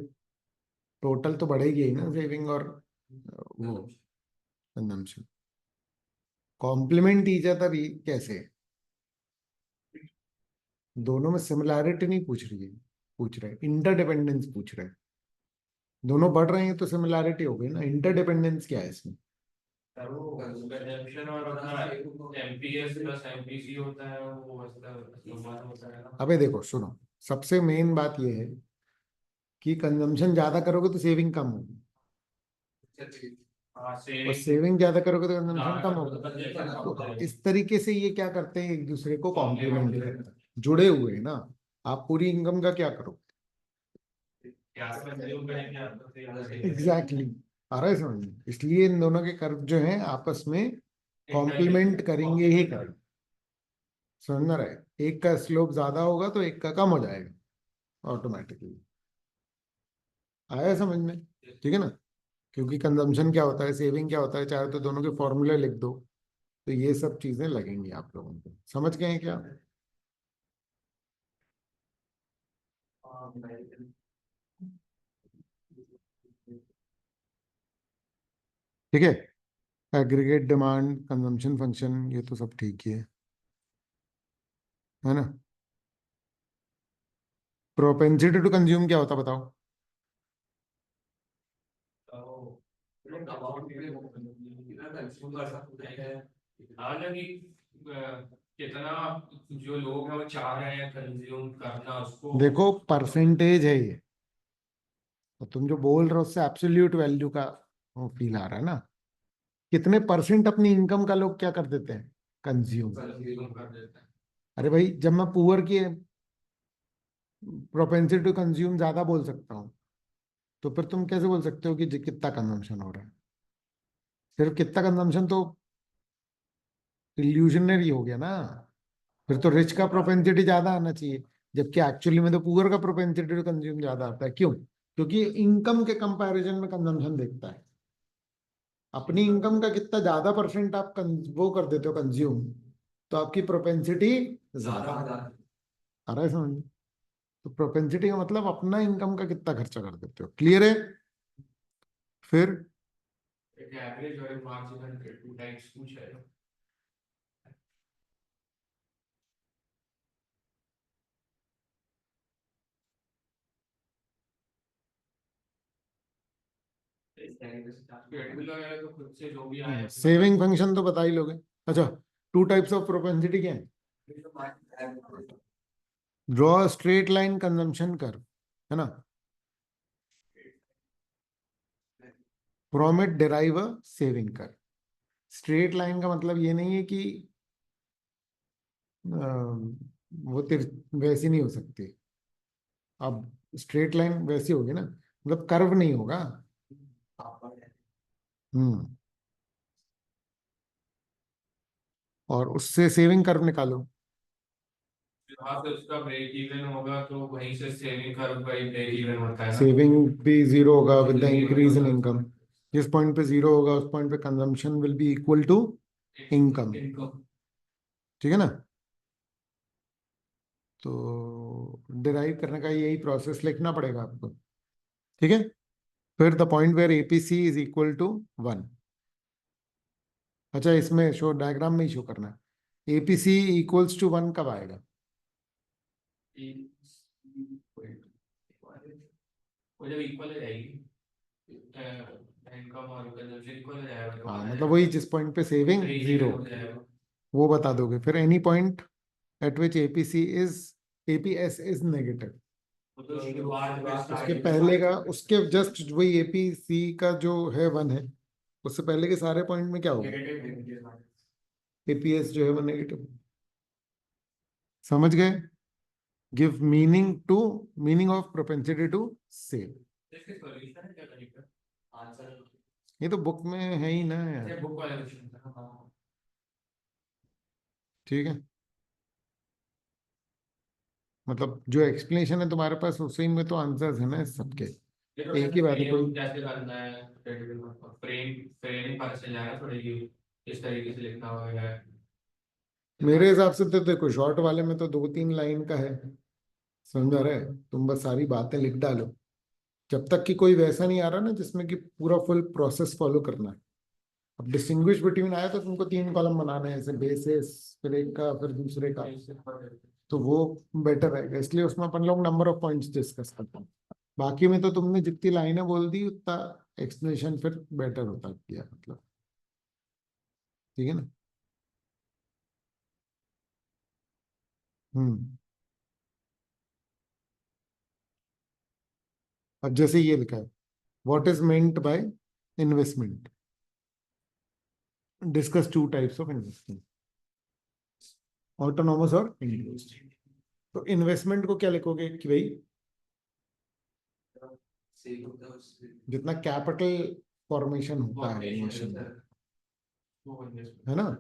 टोटल तो बढ़ेगी ही ना, सेविंग और वो कंजम्पशन। कॉम्प्लीमेंट ईच अदर कैसे? दोनों में सिमिलैरिटी नहीं पूछ रही है, पूछ रहे इंटरडिपेंडेंस पूछ रहे हैं। दोनों बढ़ रहे हैं तो सिमिलैरिटी हो गई ना, इंटरडिपेंडेंस क्या है इसमें? वो कंजम्पशन और अपना एमपीएस प्लस एमपीसी होता है, वो समान होता है ना। अबे देखो सुनो, सबसे मेन बात यह है कि कंजम्पशन ज्यादा करोगे तो सेविंग कम होगी, हाँ, और सेविंग सेविंग ज्यादा करोगे तो कंजम्पशन ज्यादा कम करो होगा। तो कंजम्पशन कम हो तो जाएगी। इस तरीके से ये क्या करते हैं, एक दूसरे को कॉम्प्लीमेंट कॉम्प्लीमेंट करते हैं, जुड़े हुए हैं ना। आप पूरी इनकम का क्या करो? या तो कंज्यूम करेंगे या तो फिर एग्जैक्टली exactly। आ रहा है समझ में? इसलिए इन दोनों के कर्व जो हैं आपस में कॉम्प्लीमेंट करेंगे ही करेंगे। समझ में रहा है? एक का स्लोप ज्यादा होगा तो एक का कम हो जाएगा ऑटोमेटिकली। आया समझ में? ठीक है ना। क्योंकि कंजम्पशन क्या होता है, सेविंग क्या होता है, चाहे तो दोनों के फॉर्मूले लिख दो, तो ये सब चीजें लगेंगी आप लोगों को। समझ गए हैं क्या? ठीक है। एग्रीगेट डिमांड, कंजम्पशन फंक्शन, ये तो सब ठीक ही है ना। प्रोपेंसिटी टू कंज्यूम क्या होता बताओ? हालांकि कितना जो लोग हैं वो चाह रहे हैं कंज्यूम करना उसको। देखो परसेंटेज है ये, तो तुम जो बोल रहे हो उससे एब्सोल्यूट वैल्यू का फील आ रहा है ना। कितने परसेंट अपनी इनकम का लोग क्या कर देते हैं, कंज्यूम। कंज्यूम कर देते हैं। अरे भाई, जब मैं पुअर की प्रोपेंसिटी टू कंज्यूम ज्यादा बोल सकता हूँ, तो फिर तुम कैसे बोल सकते हो कि कितना कंजम्पशन हो रहा है? सिर्फ कितना कंजम्पशन तो इल्यूजनरी हो गया ना। फिर तो रिच का प्रोपेंसिटी ज्यादा आना चाहिए, जबकि एक्चुअली में तो पुअर का प्रोपेंसिटी टू कंज्यूम ज्यादा आता है। क्यों? क्योंकि इनकम के कंपैरिजन में कंजम्पशन देखता है। अपनी इनकम का कितना ज्यादा परसेंट आप वो कर देते हो कंज्यूम, तो आपकी प्रोपेंसिटी ज्यादा ज्यादा आ रहा है समझ में? तो प्रोपेंसिटी का मतलब अपना इनकम का कितना खर्चा कर देते हो। क्लियर है? फिर एक एवरेज और एक मार्जिनल टू टाइप्स कुछ है। पर्टिकुलर तो खुद से जो भी आए सेविंग फंक्शन तो बता ही लोगे। अच्छा, टू टाइप्स ऑफ प्रोपेंसिटी क्या है? मतलब draw straight line consumption curve, है ना। From it derive a saving curve. Straight line का मतलब ये नहीं है कि वो वैसी नहीं हो सकती। अब स्ट्रेट लाइन वैसी होगी ना, मतलब कर्व नहीं होगा। हम्म। और उससे सेविंग कर्व निकालो। वहां से उसका ब्रेक इवन होगा तो वहीं से सेविंग कर्व का ही ब्रेक इवन होता है ना। सेविंग भी जीरो होगा with the increase in income. जिस पॉइंट पे जीरो होगा उस पॉइंट पे consumption will be equal to income. Income. ठीक है ना। तो डिराइव करने का यही प्रोसेस लिखना पड़ेगा आपको। ठीक है। फिर the point where APC is equal to 1। अच्छा, इसमें शो डायग्राम में ही शो करना है। एपीसी इक्वल्स टू 1 कब आएगा? वो जब इक्वल हो जाएगी इनकम और कंजम्पशन इक्वल हो जाएगा तो हाँ, आ मतलब वही जाएगा। जिस पॉइंट पे सेविंग ब्रेक जीरो इवन हो जाएगा। वो बता दोगे। फिर any point eight which APC is APS is negative. वो तो शुरुआत में उसके स्टार्टिंग पहले का, उसके जस्ट वही एपीसी का जो है 1 है, उससे पहले के सारे पॉइंट में क्या होगा? Negative negative. एपीएस जो है वो नेगेटिव। समझ गए? Give meaning of propensity to save. इसके सॉल्यूशन है क्या कहीं पर आंसर? ये तो बुक में है ही ना अच्छा यार। बुक वाला क्वेश्चन था हाँ। ठीक है, मतलब जो एक्सप्लेनेशन है तुम्हारे पास उसी में तो आंसर्स है ना इस सबके। ये तो एक ही बात है फ्रेम कोई। कैसे करना है फ्रेम फ्रेमिंग पता चल जाएगा थोड़ी इस तरीके से लिखना होगा। मेरे हिसाब से तो देखो, शॉर्ट वाले में तो 2-3 लाइन का है। समझ आ रहा है? तुम बस सारी बातें लिख डालो, जब तक कि कोई वैसा नहीं आ रहा ना जिसमें कि पूरा फुल प्रोसेस फॉलो करना है। अब डिस्टिंग्विश बिटवीन आया तो तुमको 3 कॉलम बनाने हैं, ऐसे बेसिस, फिर एक का, फिर दूसरे का। तो वो बेटर रहेगा, इसलिए उसमें अपन लोग नंबर ऑफ पॉइंट्स डिस्कस करते हैं। बाकी में तो तुमने जितनी लाइनें बोल दी उतना एक्सप्लेनेशन फिर बेटर होता किया मतलब। ठीक है ना। हम्म। अब जैसे ये लिखा है, what is meant by investment, discuss 2 types of investment, autonomous और इंड्यूस्ड। तो इन्वेस्टमेंट को क्या लिखोगे कि भाई जितना कैपिटल फॉर्मेशन होता है नेशन में, है ना।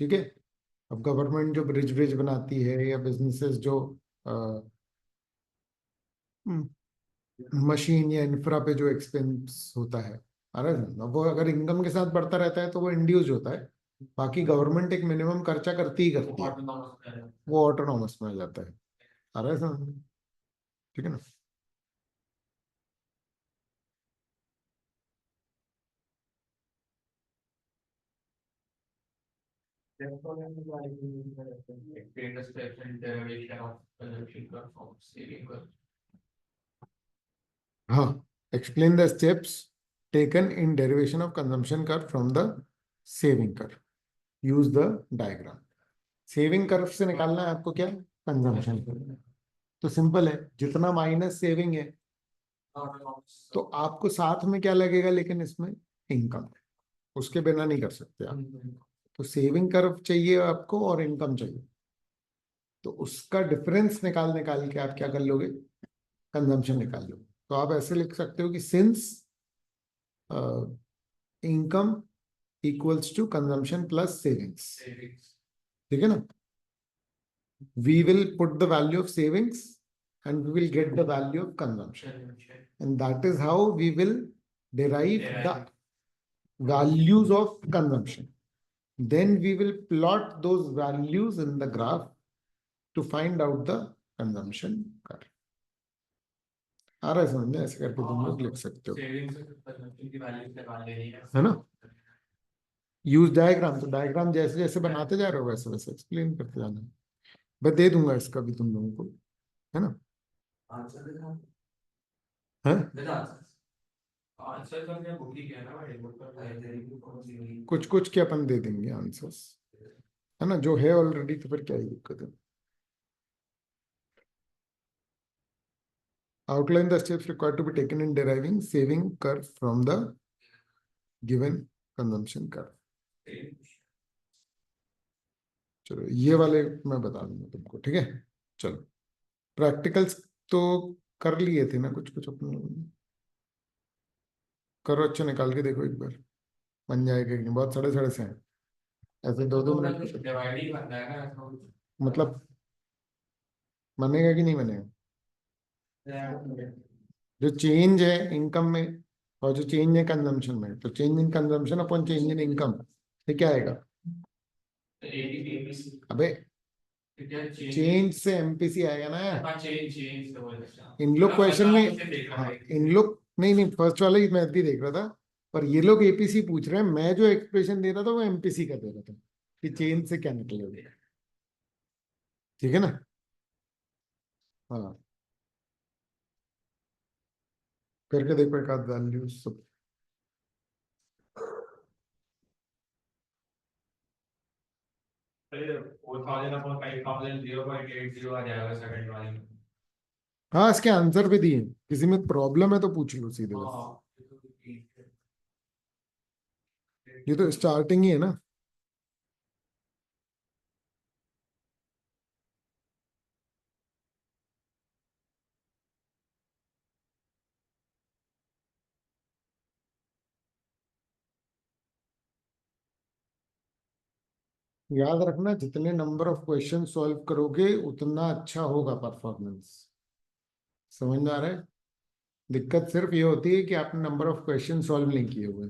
ठीक है। अब गवर्नमेंट जो ब्रिज ब्रिज बनाती है या बिजनेसेस जो मशीन या इंफ्रा पे जो एक्सपेंस होता है, अरे वो अगर इनकम के साथ बढ़ता रहता है तो वो इंड्यूस होता है। बाकी गवर्नमेंट एक मिनिमम खर्चा करती ही करती है, वो ऑटोनॉमस में आ जाता है। अरे समझ? ठीक है ना। Explain the steps and derivation of consumption curve from saving curve. हाँ, explain the steps taken in derivation of consumption curve from the saving curve, use the diagram. Saving curve से निकालना है आपको क्या? Consumption curve. तो simple है, जितना minus saving है तो आपको साथ में क्या लगेगा, लेकिन इसमें इनकम है, उसके बिना नहीं कर सकते आप। तो सेविंग कर्व चाहिए आपको और इनकम चाहिए, तो उसका डिफरेंस निकाल निकाल के आप क्या कर लोगे? कंजम्पशन निकाल लो। तो आप ऐसे लिख सकते हो कि since income equals to consumption plus savings. ठीक है ना। we will put the value of savings and we will get the value of consumption, and that is how we will derive the values of consumption. Then we will plot those values in the graph to find out the consumption curve. आ रहा है समझ में? ऐसे करके तुम लोग लिख सकते हो, है ना। यूज डायग्राम, तो डायग्राम जैसे जैसे बनाते जा रहे हो वैसे वैसे एक्सप्लेन करते जाना। मैं दे दूंगा इसका भी तुम लोगों को, है ना। है आंसर करने बुक ही क्या ना भाई बुक पर कुछ कुछ के अपन दे देंगे आंसर्स, है ना। जो है ऑलरेडी तो फिर क्या ही दिक्कत है। Outline the steps required to be taken in deriving saving curve from the given consumption curve. चलो ये वाले मैं बता दूंगा तुमको, ठीक है। चलो, प्रैक्टिकल्स तो कर लिए थे ना कुछ कुछ अपने लोगों ने। करो, अच्छा निकाल के देखो एक बार, बन जाएगा कि नहीं। बहुत सड़े सड़े से हैं, ऐसे 2-2 मिनट डिवाइड ही करना है ना मतलब बनेगा कि नहीं बनेगा? जो चेंज है इनकम में और जो चेंज है कंजम्पशन में, तो change in consumption upon change in income, ये क्या आएगा? अबे चेंज से एमपीसी आएगा ना। इन लोग क्वेश्चन में, हाँ इन लोग, नहीं नहीं फर्स्ट वाला ही मैं भी देख रहा था, पर ये लोग एपीसी पूछ रहे हैं, मैं जो एक्सप्रेशन दे रहा था वो एमपीसी का दे रहा था कि चेंज से क्या निकलेगा। ठीक है ना? हाँ, करके देखो एक आध वैल्यू सब। 4000 अपॉन 5000 0.80 आ जाएगा सेकंड वाले में। हाँ, इसके आंसर भी दिए, किसी में प्रॉब्लम है तो पूछ लो सीधे बस। हाँ। ये तो स्टार्टिंग ही है ना। याद रखना, जितने नंबर ऑफ क्वेश्चन सॉल्व करोगे उतना अच्छा होगा परफॉर्मेंस। समझ में आ रहा है? दिक्कत सिर्फ ये होती है कि आपने नंबर ऑफ क्वेश्चन सॉल्व नहीं किए हुए,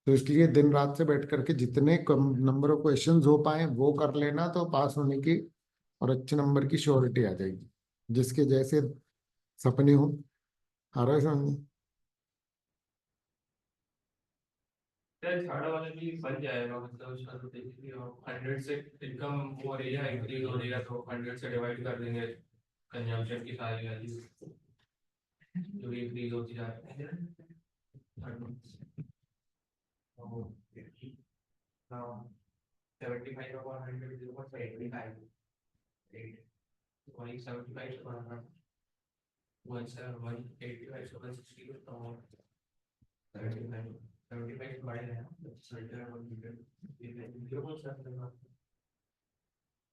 तो इसलिए दिन रात से बैठ करके जितने कम नंबर ऑफ क्वेश्चंस हो पाए वो कर लेना, तो पास होने की और अच्छे नंबर की श्योरिटी आ जाएगी। जिसके जैसे सपने हो। आ रहा है समझ? थर्ड वाला भी बन जाएगा, मतलब उसका तो देखिए 100 से इनकम हो रही है, इंक्रीज हो रही है, तो 100 से डिवाइड कर देंगे कंजम्पशन की सारी वैल्यू जो भी इंक्रीज होती जा रही है। हाँ, 75 अपॉन 100 0.75 वही 75 वन सेवन 185 से 160 और 75 75 डिवाइड है 0.7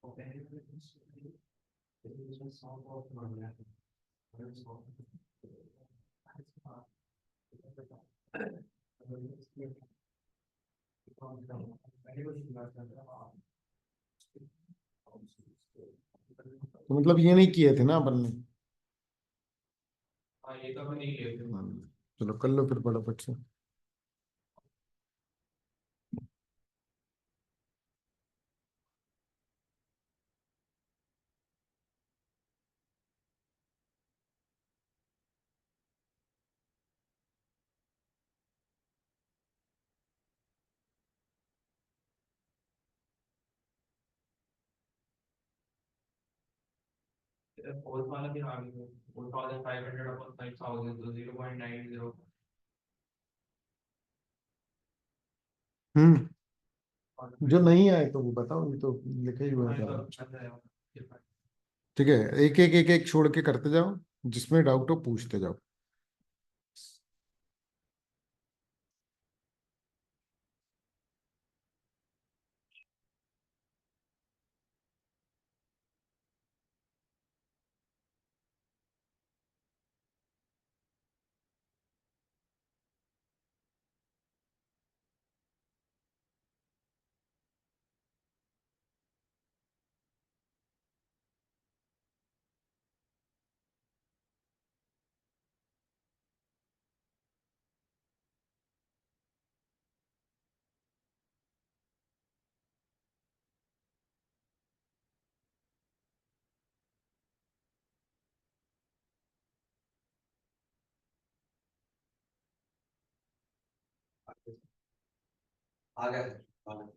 ओके। तो मतलब ये नहीं किए थे ना अपन ने? हाँ ये तो नहीं किए थे। हाँ, चलो कर लो फिर फटाफट से। फोर्थ वाला भी आ गया 4500 अपॉन 5000 तो 0.90। हम्म। जो नहीं आए तो वो बताओ, ये तो लिखे ही हुए हैं सारे। ठीक है, एक एक एक एक छोड़ के करते जाओ, जिसमें डाउट हो पूछते जाओ। आ गया। आ गया।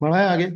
बढ़ाए आगे।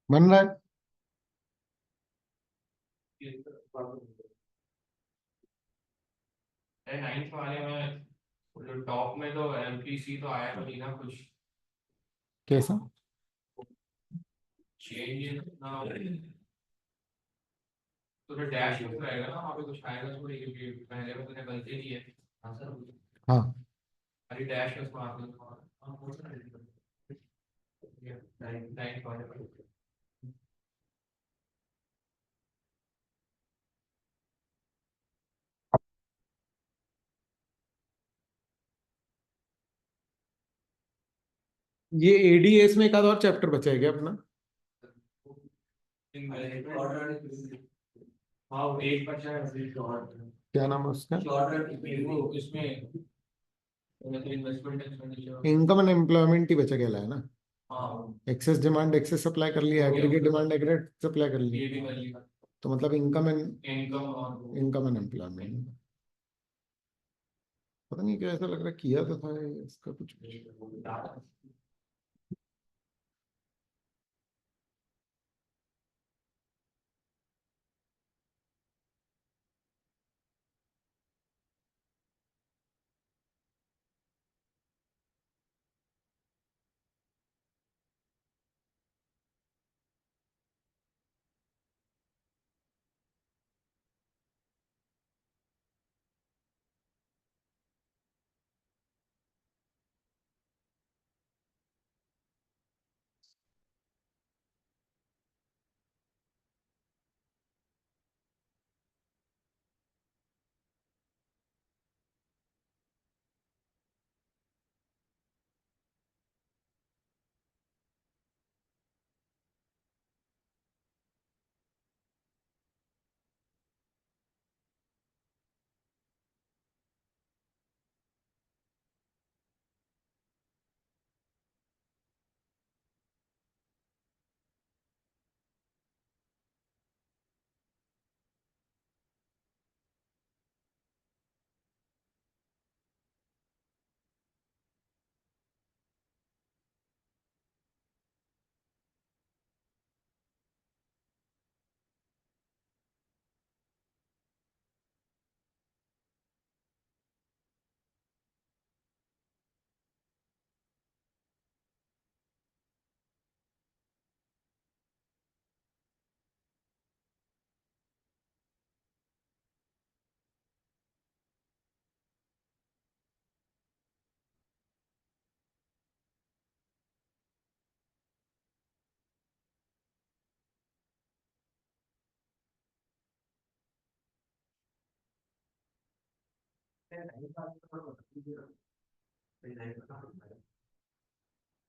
बन रहा है। नाइन्थ वाले में जो टॉप में तो एमपीसी तो आया तो नहीं ना कुछ कैसा? चेंज ना तो फिर डैश में रहेगा ना वहाँ पे कुछ आएगा थोड़ी क्योंकि पहले में तुमने गलती की है। हाँ सर हाँ, अरे डैश में उसको आपने नाइन्थ वाले में ये एडीएस में एक आध और चैप्टर बचा है क्या अपना? हाँ वो एक बचा है अभी शॉर्ट क्या नाम है उसका? शॉर्ट वो इसमें मतलब investment expenditure income and employment ही बचा गया है ना। हाँ एक्सेस डिमांड एक्सेस सप्लाई कर लिया, एग्रीगेट डिमांड एग्रीगेट सप्लाई कर ली। ये भी कर लिया तो मतलब इनकम और इनकम एंड एम्प्लॉयमेंट। पता नहीं क्या, ऐसा लग रहा है किया तो था इसका कुछ। वो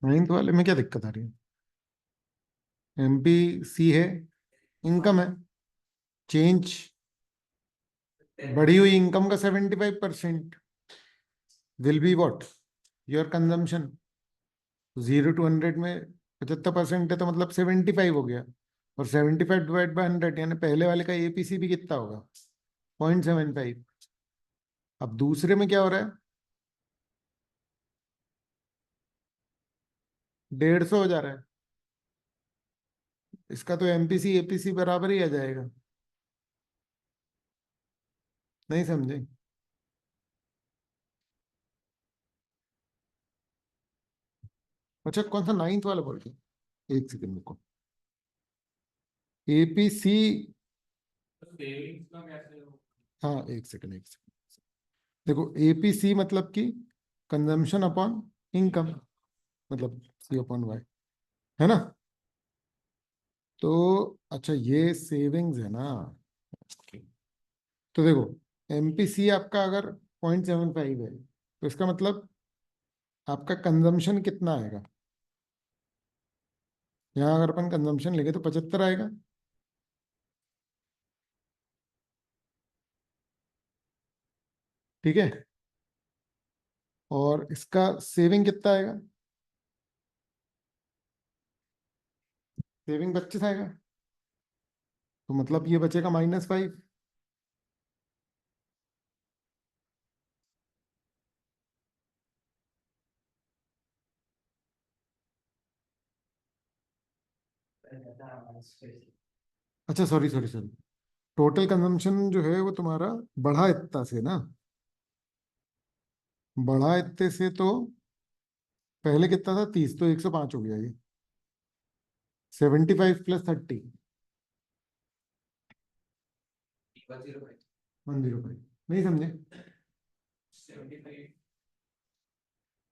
9th वाले में क्या दिक्कत आ रही है? एमपीसी है, इनकम है, चेंज, बढ़ी हुई इनकम का 75% will be what? Your consumption. 0 to 100 में 75% है तो मतलब 75 हो गया। और 75 डिवाइड बाय 100 यानी पहले वाले का एपीसी भी कितना होगा? 0.75। अब दूसरे में क्या हो रहा है? 150 हो जा रहा है। इसका तो एमपीसी एपीसी बराबर ही आ जाएगा। नहीं समझे? अच्छा, कौन सा 9th वाला बोल रहे? एक सेकंड को। एपीसी। सेविंग्स का कैसे हो हाँ, एक सेकंड एक सेकंड। देखो, एपीसी मतलब कि कंजम्पशन अपॉन इनकम, मतलब C/Y, है ना? तो अच्छा, ये सेविंग्स है ना। तो देखो, एमपीसी आपका अगर 0.75 है तो इसका मतलब आपका कंजम्पशन कितना आएगा? यहाँ अगर अपन कंजम्पशन लेंगे तो 75 आएगा। ठीक है। और इसका सेविंग कितना आएगा? सेविंग 25 आएगा। तो मतलब ये बचेगा -5। अच्छा sorry sorry sorry, total consumption जो है वो तुम्हारा बढ़ा इतना से ना, बढ़ा इतने से तो पहले कितना था 30, तो 105 हो गया ये, 75 प्लस 30, 105। नहीं समझे?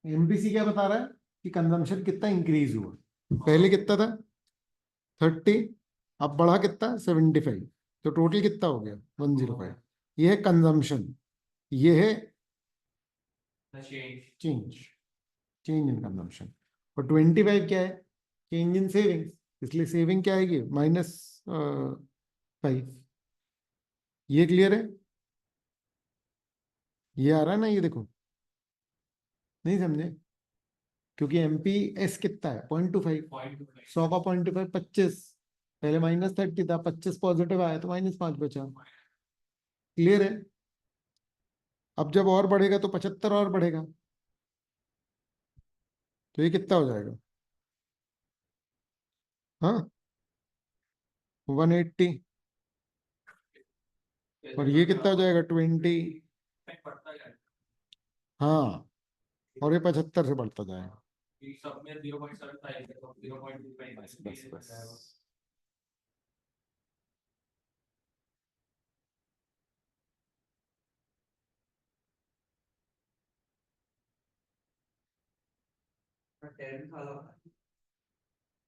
एमपीसी क्या बता रहा है कि कंजम्पशन कितना इंक्रीज हुआ, पहले कितना था 30, अब बढ़ा कितना 75, तो टोटल कितना हो गया 105। ये है कंजम्पशन, ये है चेंज, चेंज इन कंजम्पशन। और 25 क्या है, चेंज इन सेविंग्स, इसलिए सेविंग क्या आएगी -5। ये क्लियर है? ये आ रहा है ना, ये देखो, नहीं समझे? क्योंकि एमपीएस कितना है 0.25, 100 का 0.25 25, पहले -30 था, 25 पॉजिटिव आया तो -5 बचा। क्लियर है? अब जब और बढ़ेगा तो 75 और बढ़ेगा, तो ये कितना हो जाएगा, हाँ 180। और ये कितना हो जाएगा 20, हाँ, और ये 75 से बढ़ता जाएगा। सब में 0.75 है, तो 0.25 बस बस बस।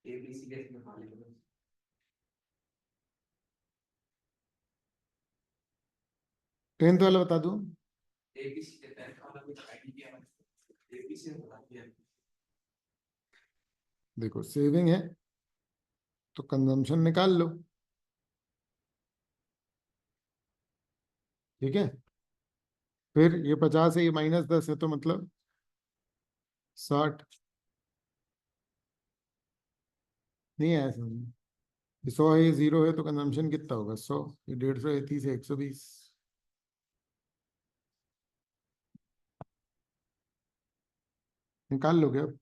एबीसी कैसे निकालेंगे? 10th वाला बता दूं? एबीसी के तहत वाला कुछ आईडी है, एबीसी बता दिया। देखो सेविंग है तो कंजम्पशन निकाल लो, ठीक है? फिर ये 50 है, ये -10 है, तो मतलब 60। नहीं आया समझ में? ये 100 है, ये 0 है, तो कंजम्पशन कितना होगा 100, ये 150 है, 30 है, 120। निकाल लोगे अब?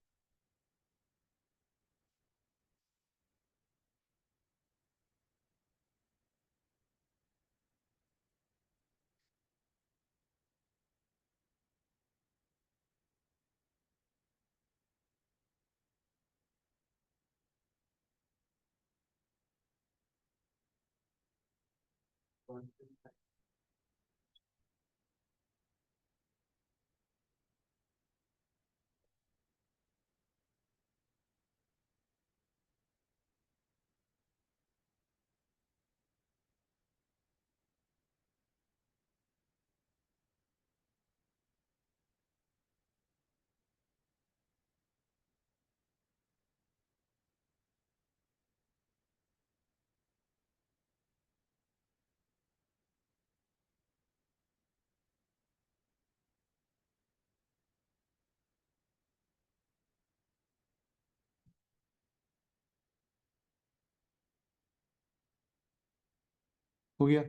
हो गया?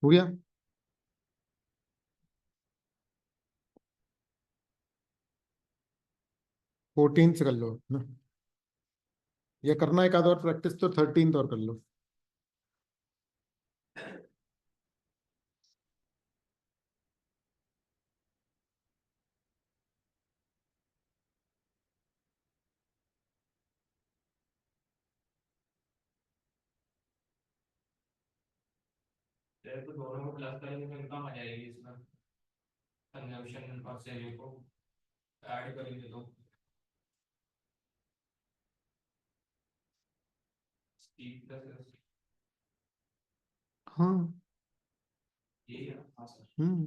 हो गया? 14 से कर लो ना, ये करना एक आध और प्रैक्टिस, तो 13 और कर लो। मेरे तो दोनों को प्लस करेंगे तो इनकम आ जाएगी इसमें, कंजम्पशन और सेविंग को ऐड करेंगे तो ठीक है। हाँ। यही है, हाँ सर। हम्म।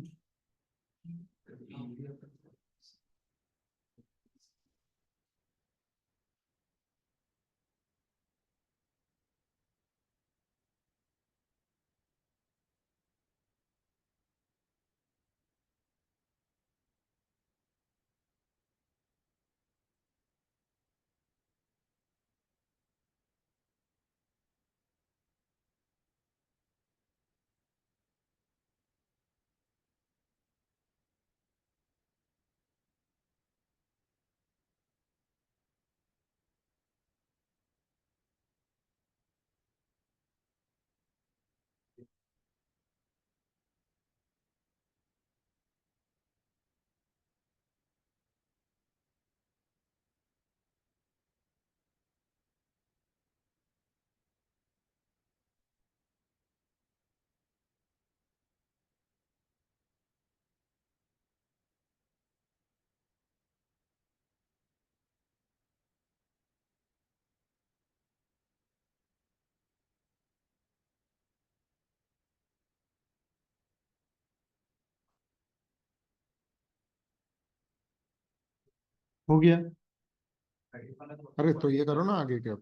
हो गया। अरे तो ये करो ना आगे क्या।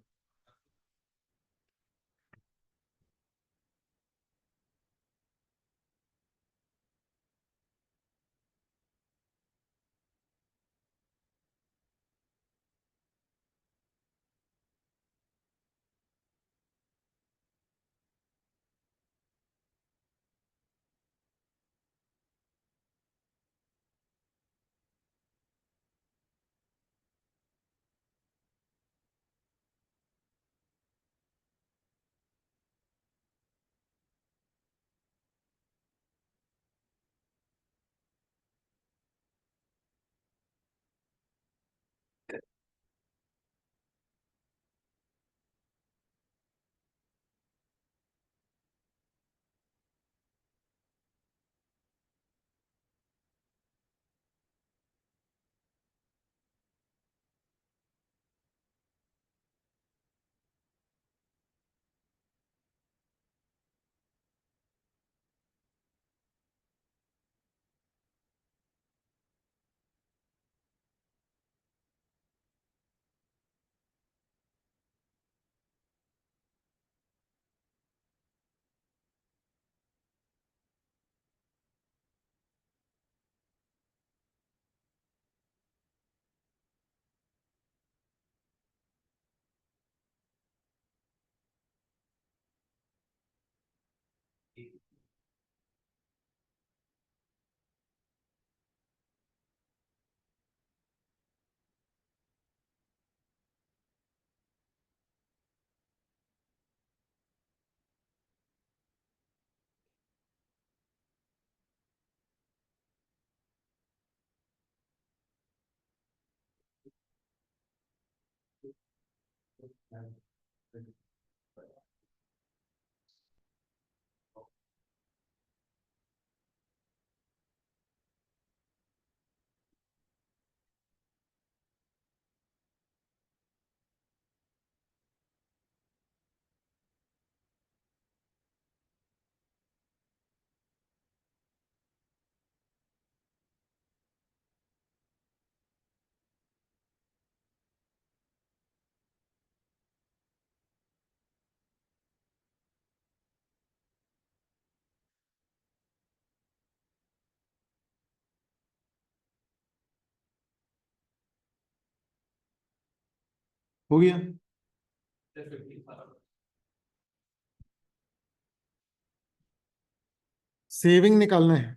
हो गया। सेविंग निकालना है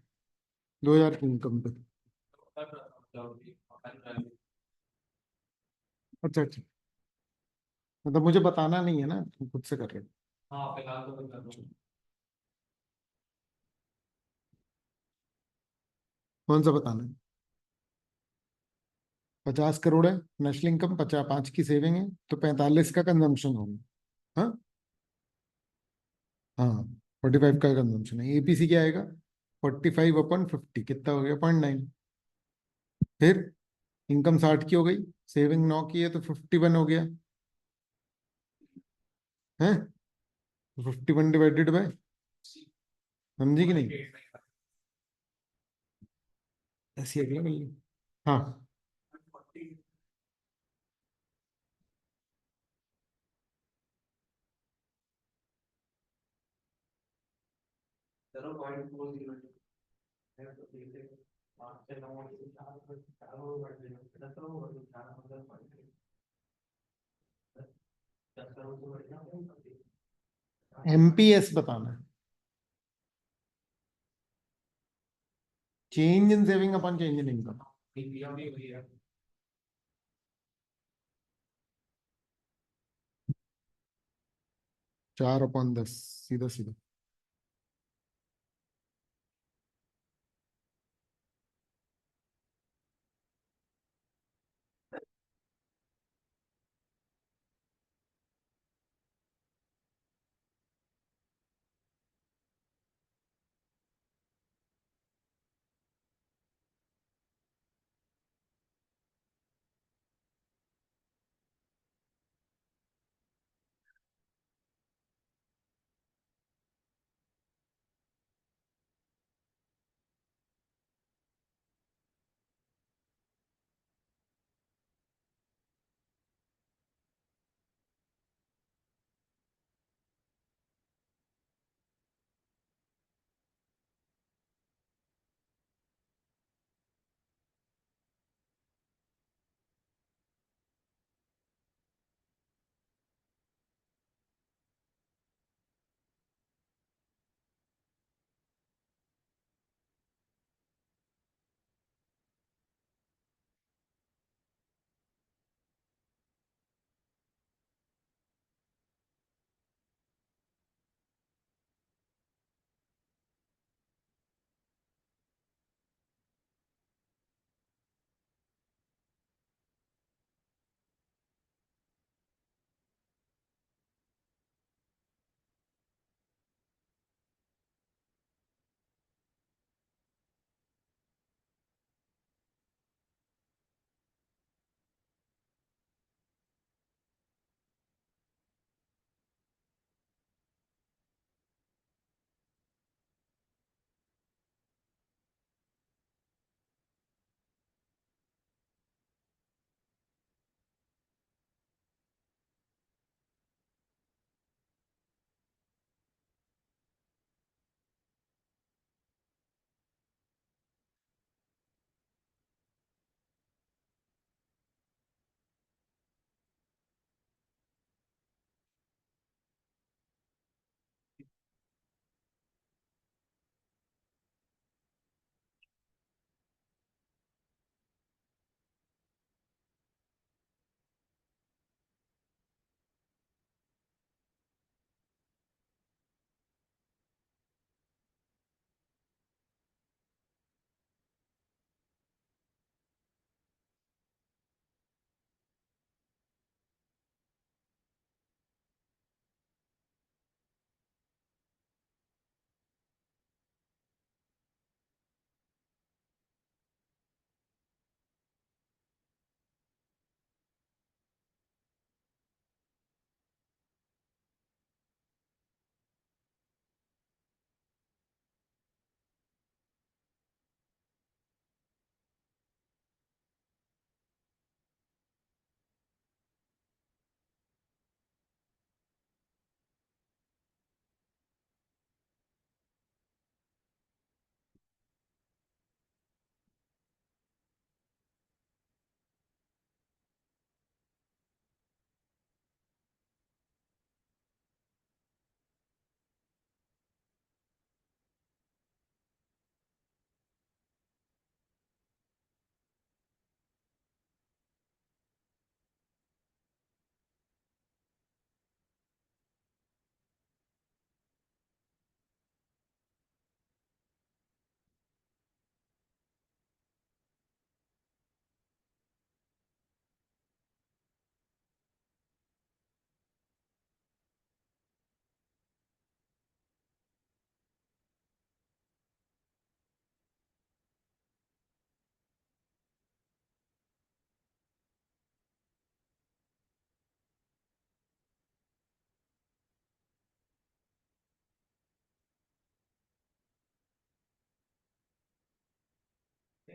2000 की इनकम पे। अच्छा अच्छा। मतलब मुझे बताना नहीं है ना, तुम खुद से कर रहे हाँ फिलहाल तो मैं कर रहा हो। हूँ। कौन सा बताना है। 50 करोड़ है नेशनल इनकम, 55 की सेविंग है, तो 45 का कंजम्पशन होगा। हाँ। हाँ। 45 का कंजम्पशन है, एपीसी क्या आएगा? 45/50 कितना हो गया? 0.9। फिर इनकम 60 की हो गई, सेविंग 9 की है, तो 51 हो गया है। 51 डिवाइडेड बाय, समझी कि नहीं? ऐसी अगला मिल। हाँ। चलो 0.40 है तो ठीक है। 5 से 9 4 बढ़ गए, 10 बढ़ गए, 10 करोड़ से बढ़ गया। एमपीएस बताना है, change in saving upon change in income. Ppm भी हुई है। 4/10, सीधा सीधा।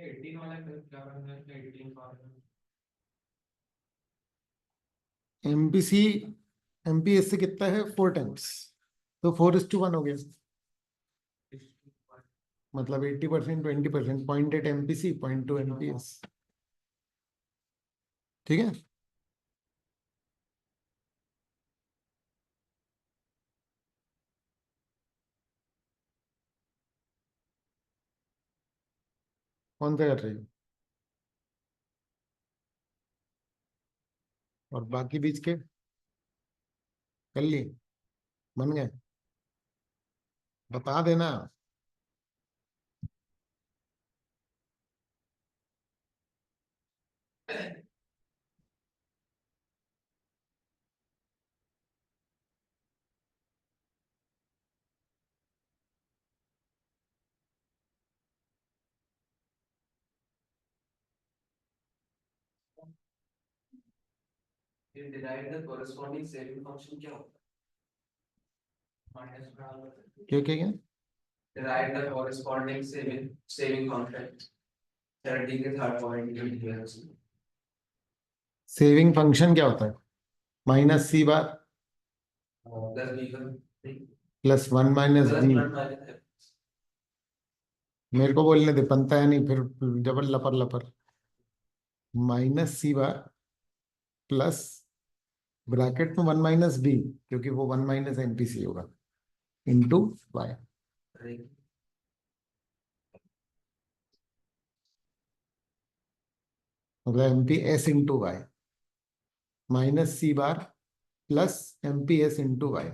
18 वाला क्या करना है 18 वाला एमपीसी एमपीएस से कितना है 4 टाइम्स, तो 4:1 हो गया। मतलब 80%, 20%, 0.8 एमपीसी, 0.2 एमपीएस। ठीक है। कौन सा कर रही हो? और बाकी बीच के कर लिए, बन गए? बता देना। फिर derive the corresponding saving function क्या होता है क्या क्या क्या? Derive the corresponding saving function 30 के थर्ड पॉइंट जो दिया है उसमें सेविंग फंक्शन क्या होता है? माइनस सी बार प्लस बी का प्लस 1 - बी। प्लस 1 मेरे को बोलने दे, बनता है नहीं फिर जबर लपर लपर। -c बार प्लस ब्रैकेट में 1 - बी, क्योंकि वो 1 - एमपीसी होगा, इंटू वाई। मतलब एमपीएस इंटू वाई, -c बार प्लस एमपीएस इंटू वाई।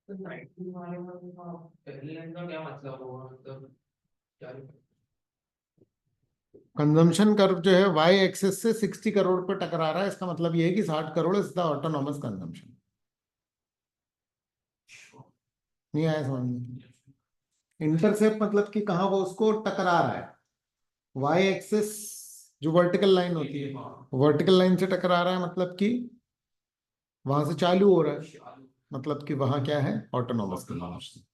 तो 19 वाले में पहले लाइन का क्या मतलब होगा मतलब क्या कंजम्पशन कर्व जो है वाई एक्सेस से 60 करोड़ पे टकरा रहा है, इसका मतलब ये है कि 60 crore is the autonomous consumption. नहीं आया समझ में? इंटरसेप्ट मतलब कि कहाँ वो उसको टकरा रहा है। वाई एक्सेस जो वर्टिकल लाइन होती है, वर्टिकल लाइन से टकरा रहा है, मतलब कि वहां से चालू हो रहा है, मतलब कि वहां क्या है, ऑटोनॉमस कंजम्पशन।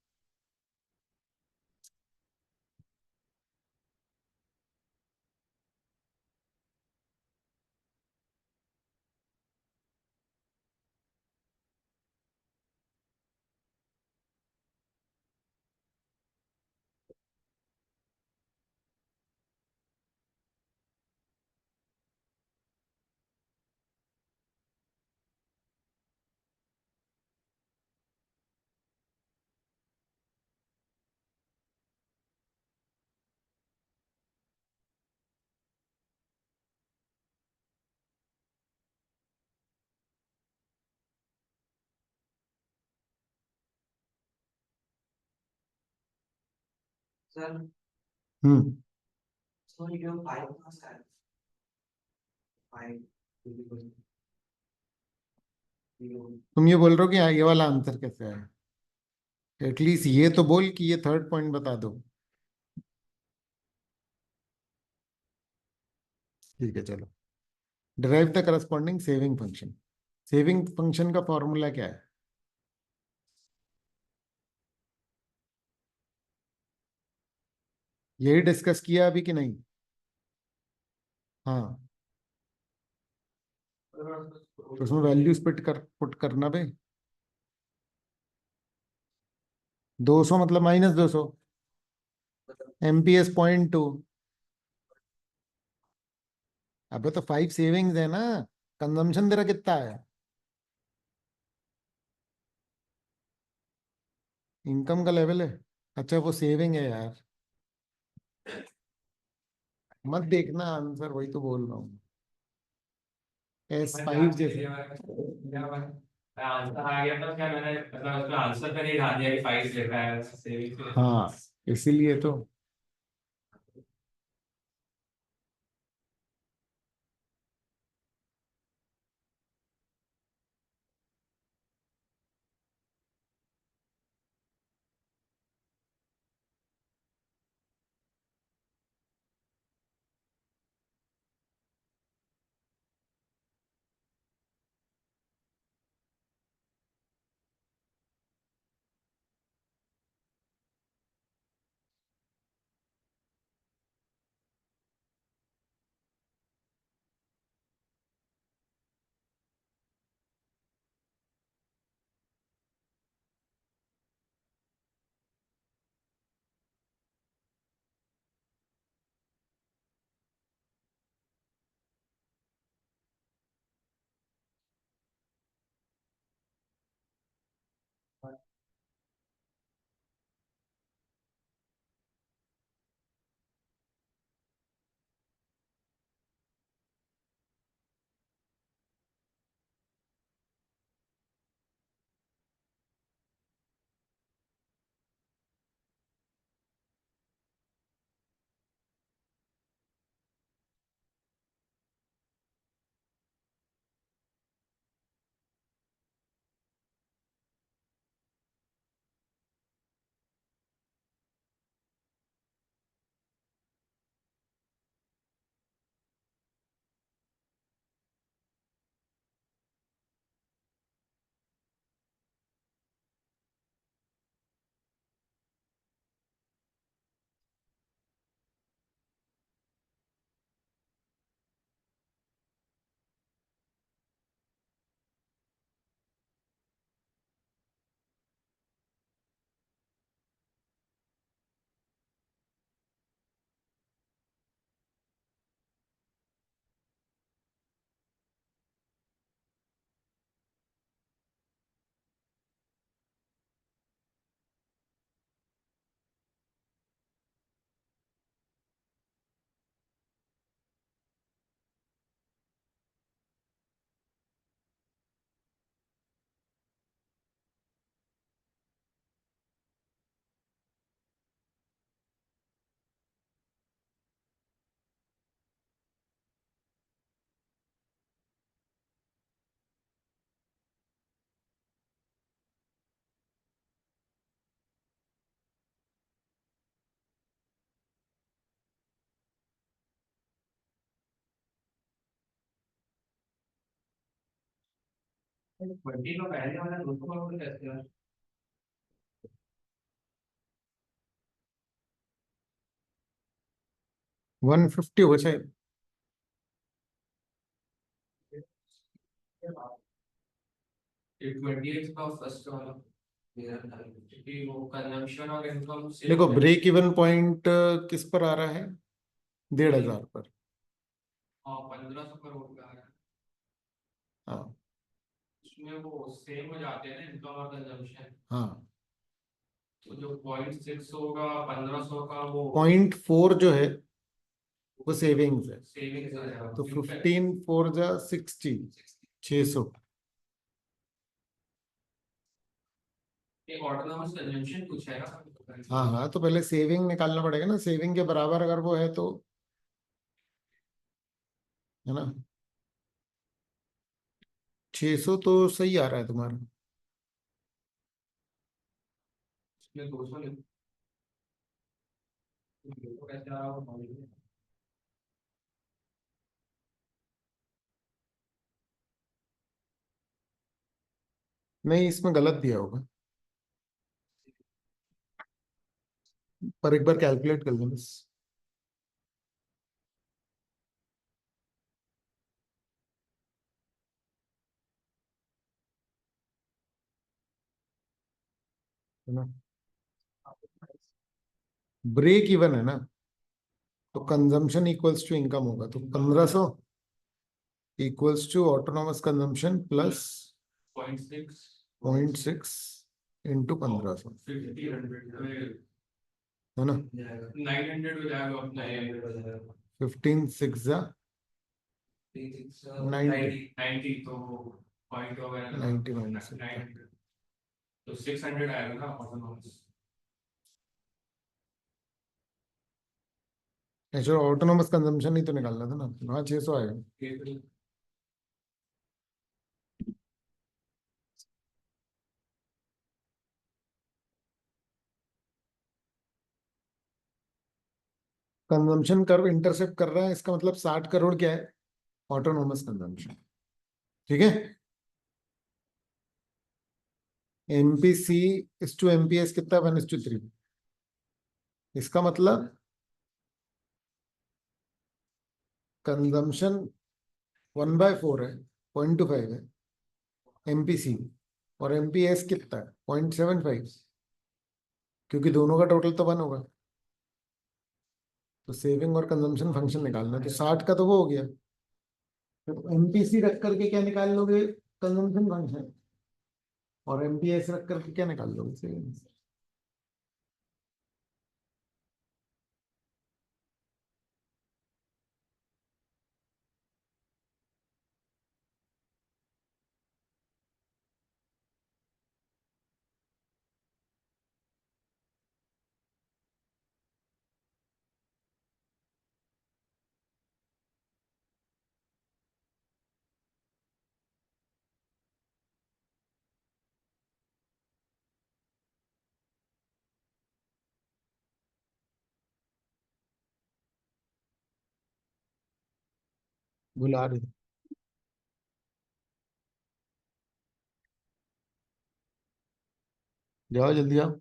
सर हम्म। सो ये 5 का सर 5 तुम ये बोल रहे हो कि हाँ, ये वाला आंसर कैसे है? एटलीस्ट ये तो बोल कि ये थर्ड पॉइंट बता दो। ठीक है चलो। Derive the corresponding saving function. Saving function का फॉर्मूला क्या है? यही डिस्कस किया अभी कि नहीं? हाँ। तो उसमें वैल्यू पुट करना बे। 200 मतलब -200, एमपीएस 0.2। अबे तो 5 सेविंग्स है ना, कंजम्पशन तेरा कितना है? इनकम का लेवल है। अच्छा वो सेविंग है यार, मत देखना आंसर, वही तो बोल रहा हूँ। S5 जैसे। आंसर आ गया था क्या, मैंने मतलब उसमें आंसर पे नहीं ध्यान दिया कि 5 लिखा है सेविंग पे। हाँ, इसीलिए तो। बड्डी का पहले वाला दोस्तों को कैसे है? 150 हो शायद। ये 28 का फर्स्ट वाला क्योंकि वो कंजम्पशन और इनकम सेम देखो, हो जाएगा। ब्रेक इवन पॉइंट किस पर आ रहा है? 1,500 पर। हाँ 1500 करोड़ का है। हाँ। उसमें वो सेम हो जाते हैं ना इनकम और कंजम्पशन। हाँ, तो जो 0.6 होगा 1500 का वो 0.4 जो है वो सेविंग्स है। सेविंग्स आ जाएगा तो इनका। 15 4 जा 60, 600। एक ऑटोनॉमस कंजम्पशन कुछ है ना। हाँ हाँ, तो पहले सेविंग निकालना पड़ेगा ना, सेविंग के बराबर अगर वो है तो, है ना। 600 तो सही आ रहा है तुम्हारा। इसमें 200 लिखो। तो कैसे आ रहा होगा मालूम नहीं। नहीं, इसमें गलत दिया होगा, पर एक बार कैलकुलेट कर लें बस। है ना, ब्रेक इवन है ना, तो कंजम्पशन इक्वल्स टू इनकम होगा, तो 1500 equals to autonomous consumption plus 0.6 0.6 into 1500। 50 100 है ना। 900 हो जाएगा अपना ये। 15 6 जा 90। 90 तो पॉइंट वगैरह 90 माइनस 900, तो 600 आएगा ना ऑटोनॉमस। नेचुरल ऑटोनोमस कंजम्पशन ही तो निकालना था ना। हाँ, 600 आएगा। कंजम्पशन कर्व इंटरसेप्ट कर रहा है, इसका मतलब 60 करोड़ क्या है? Autonomous consumption. ठीक है। एमपीसी इस टू एमपीएस कितना? 1:3। इसका मतलब कंजम्पशन 1/4 है, 0.25 है एमपीसी। और एमपीएस कितना है? 0.75। क्योंकि दोनों का टोटल तो 1 होगा। तो सेविंग और कंजम्पशन फंक्शन निकालना है, तो 60 का तो वो हो गया। तो एमपीसी रख करके क्या निकाल लोगे? Consumption function. और एमपीएस रख करके क्या निकाल लोगे? सेविंग। भुला रही। जाओ जल्दी आओ।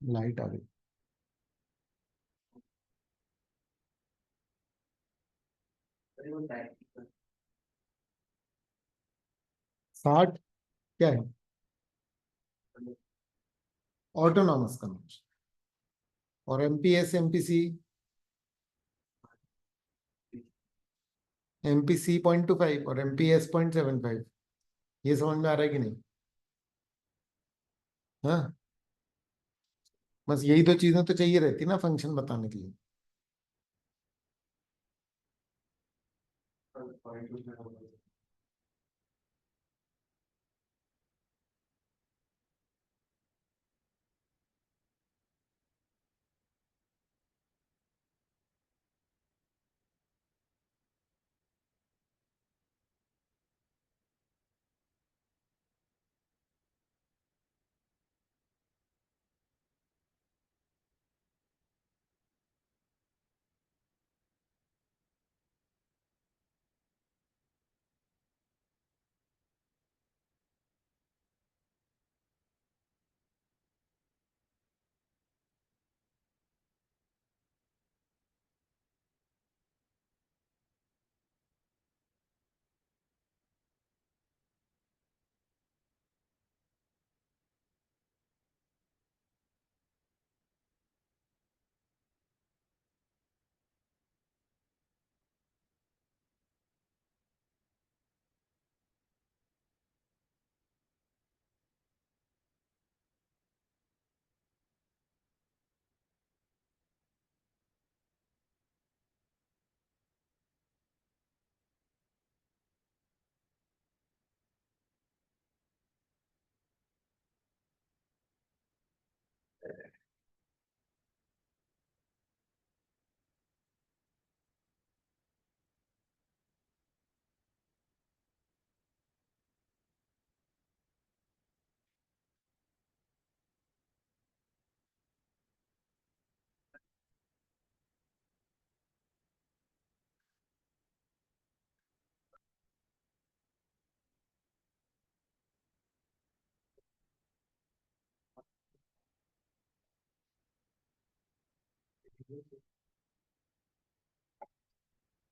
लाइट आ गई। 60 क्या है? Autonomous consumption. और एमपीएस एमपीसी। एमपीसी 0.25 और एमपीएस 0.75। ये समझ में आ रहा है कि नहीं? हाँ। बस यही दो चीजें तो चाहिए रहती ना फंक्शन बताने के लिए।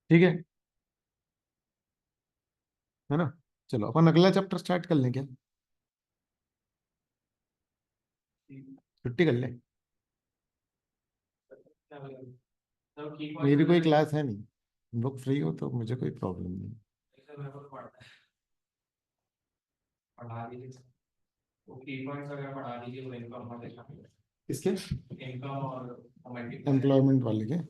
ठीक है। है ना? चलो अपन अगला चैप्टर स्टार्ट कर लें क्या? छुट्टी कर लें? मेरी कोई क्लास है नहीं, तुम लोग फ्री हो तो मुझे कोई प्रॉब्लम नहीं। पढ़ा दीजिए, वो की पॉइंट्स वगैरह पढ़ा दीजिए, वो इनकम वाले, किसके? इनकम और मल्टीप्लाई। एम्प्लॉयमेंट वाले के?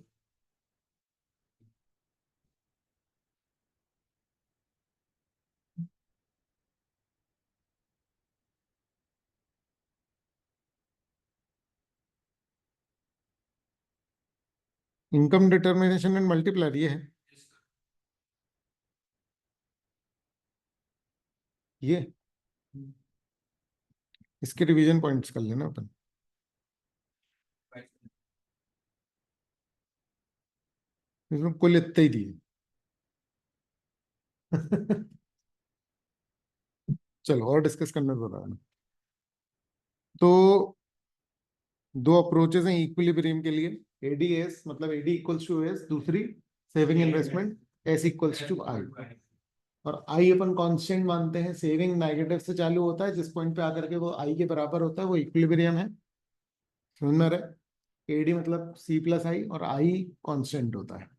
इनकम डिटर्मिनेशन एंड मल्टीप्लायर ये है। ये इसके रिवीजन पॉइंट्स कर लेना अपन। इसमें कुल इतने ही दिए। चलो और डिस्कस करने को बताना। तो दो अप्रोचेस हैं इक्विलिब्रियम के लिए। एडीएस मतलब एडी इक्वल्स टू एस, दूसरी saving investment, S equals to I. और आई अपन कांस्टेंट मानते हैं, सेविंग नेगेटिव से चालू होता है, जिस पॉइंट पे आकर के वो आई के बराबर होता है वो इक्विलिब्रियम है। समझ में आ रहा है? एडी मतलब सी प्लस आई और आई कांस्टेंट होता है,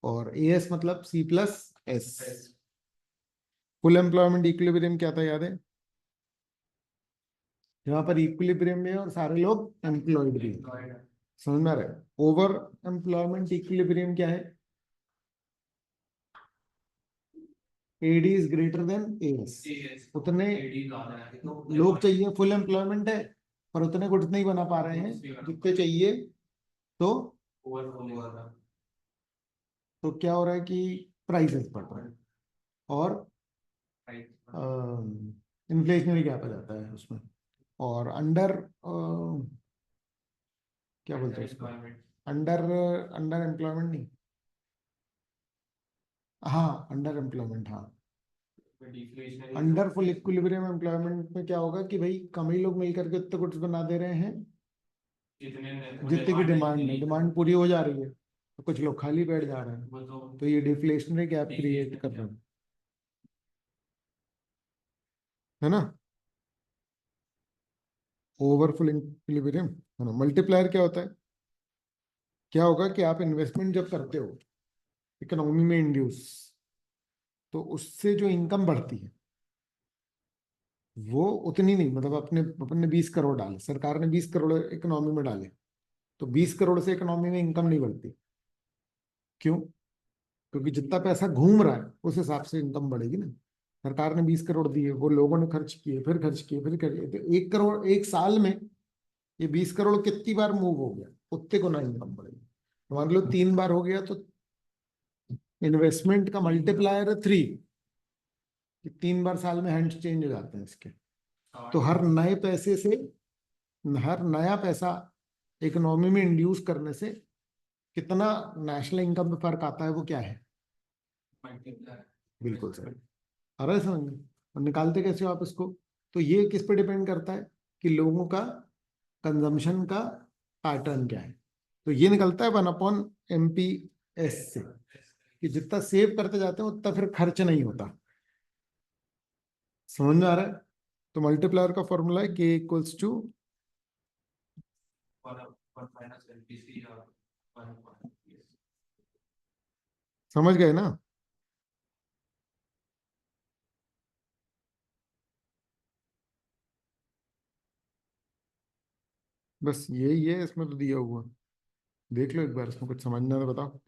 और एएस मतलब C plus S. Full employment equilibrium क्या था याद है? यहाँ पर इक्विलिब्रियम में है और सारे लोग एम्प्लॉयड भी हैं। समझ में आ रहा है? ओवर एम्प्लॉयमेंट इक्विलिब्रियम क्या है? AD is greater than AS. उतने लोग चाहिए, फुल एम्प्लॉयमेंट है पर उतने गुड्स नहीं बना पा रहे हैं जितने चाहिए। तो तो क्या हो रहा है कि प्राइसेस बढ़ रहे हैं और इन्फ्लेशनरी गैप आ जाता है उसमें। और अंडर क्या बोलते हैं उसको? अंडर अंडर एम्प्लॉयमेंट नहीं, हाँ अंडर एम्प्लॉयमेंट, हाँ। अंडर फुल इक्विलिब्रियम एम्प्लॉयमेंट में क्या होगा कि भाई कम ही लोग मिलकर के उतने गुड्स बना दे रहे हैं जितने की डिमांड है, डिमांड पूरी हो जा रही है तो कुछ लोग खाली बैठ जा रहे हैं, तो ये डिफ्लेशनरी गैप क्रिएट कर रहे हैं। है ना? ओवरफुल इक्विलिब्रियम है ना। मल्टीप्लायर क्या होता है? क्या होगा कि आप इन्वेस्टमेंट जब करते हो इकोनॉमी में इंड्यूस, तो उससे जो इनकम बढ़ती है वो उतनी नहीं, मतलब अपने अपन ने 20 करोड़ डाले, सरकार ने 20 करोड़ इकोनॉमी में डाले, तो 20 करोड़ से इकोनॉमी में इनकम नहीं बढ़ती। क्यों? क्योंकि जितना पैसा घूम रहा है उस हिसाब से इनकम बढ़ेगी ना। सरकार ने 20 करोड़ दिए, वो लोगों ने खर्च किए, फिर खर्च किए, फिर किए, तो 1 करोड़ एक साल में, ये 20 करोड़ कितनी बार मूव हो गया उतने को ना इनकम बढ़ेगी। तो मान लो 3 बार हो गया, तो इन्वेस्टमेंट का मल्टीप्लायर है 3, कि 3 बार साल में हैंड चेंज हो जाते हैं इसके। तो हर नए पैसे से, हर नया पैसा इकोनॉमी में इंड्यूस करने से कितना नेशनल इनकम में फर्क आता है, वो क्या है? बिल्कुल सही। आ रहा है समझ में? और निकालते कैसे हो आप इसको? तो ये किस पे डिपेंड करता है कि लोगों का कंजम्पशन का पैटर्न क्या है। तो ये निकलता है 1/MP/S से, कि जितना सेव करते जाते हैं उतना फिर खर्च नहीं होता। समझ में आ रहा है? तो मल्टीप्लायर का फॉर्मूला है के इक्वल्स टू, समझ गए ना? बस यही है इसमें तो दिया हुआ। देख लो एक बार, इसमें कुछ समझना है तो बताओ।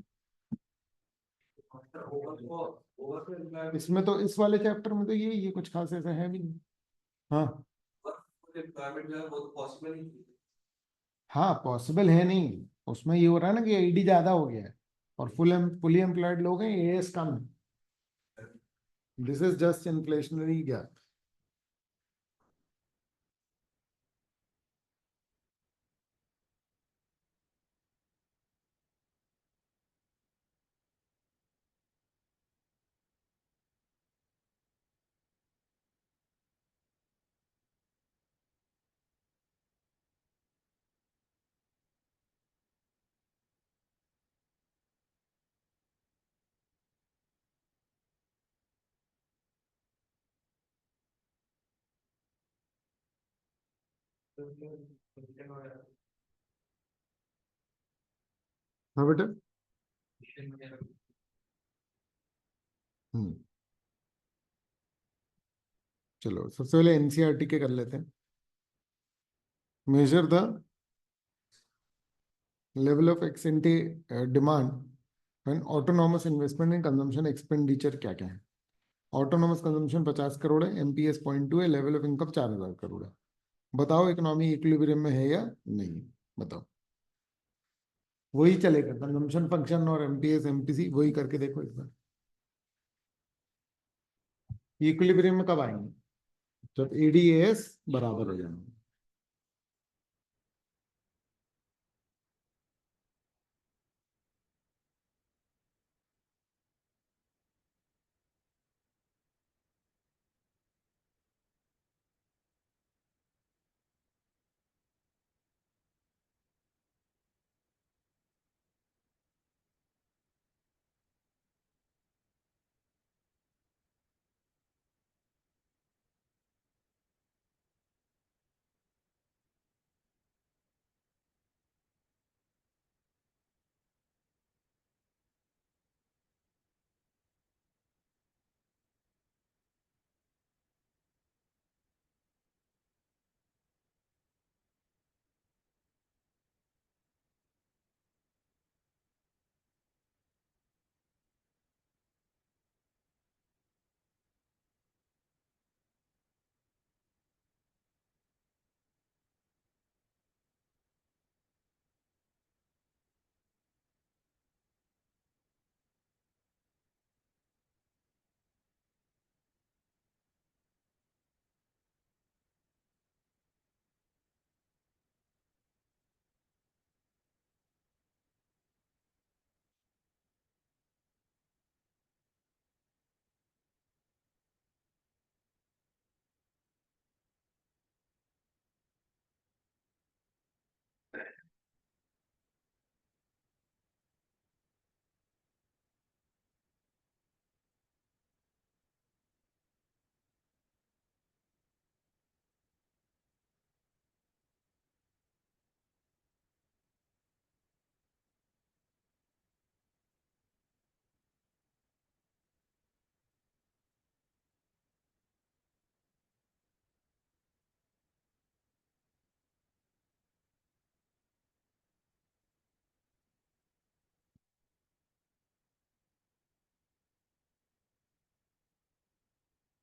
इसमें तो इस वाले चैप्टर में तो यही है, कुछ खास ऐसा है भी नहीं। हाँ। हाँ पॉसिबल है नहीं, उसमें ये हो रहा है ना कि आईडी ज्यादा हो गया है और फुली एम्प्लॉयड लोग हैं, एएस कम है। This is just inflationary gap. हाँ बेटा। हम्म। चलो सबसे पहले एनसीईआरटी के कर लेते हैं। Measure the level of x anti demand and autonomous investment in consumption expenditure क्या क्या है। ऑटोनॉमस कंजम्पशन 50 करोड़ है, एमपीएस 0.2 है, लेवल ऑफ इनकम 4,000 करोड़ है। बताओ इकोनॉमी इक्विलिब्रियम में है या नहीं। बताओ। वही चलेगा, कंजम्पशन फंक्शन और एमपीएस एमपीसी वही करके देखो एक बार। इक्विलिब्रियम में कब आएंगे? जब एडीएस बराबर हो जाएंगे।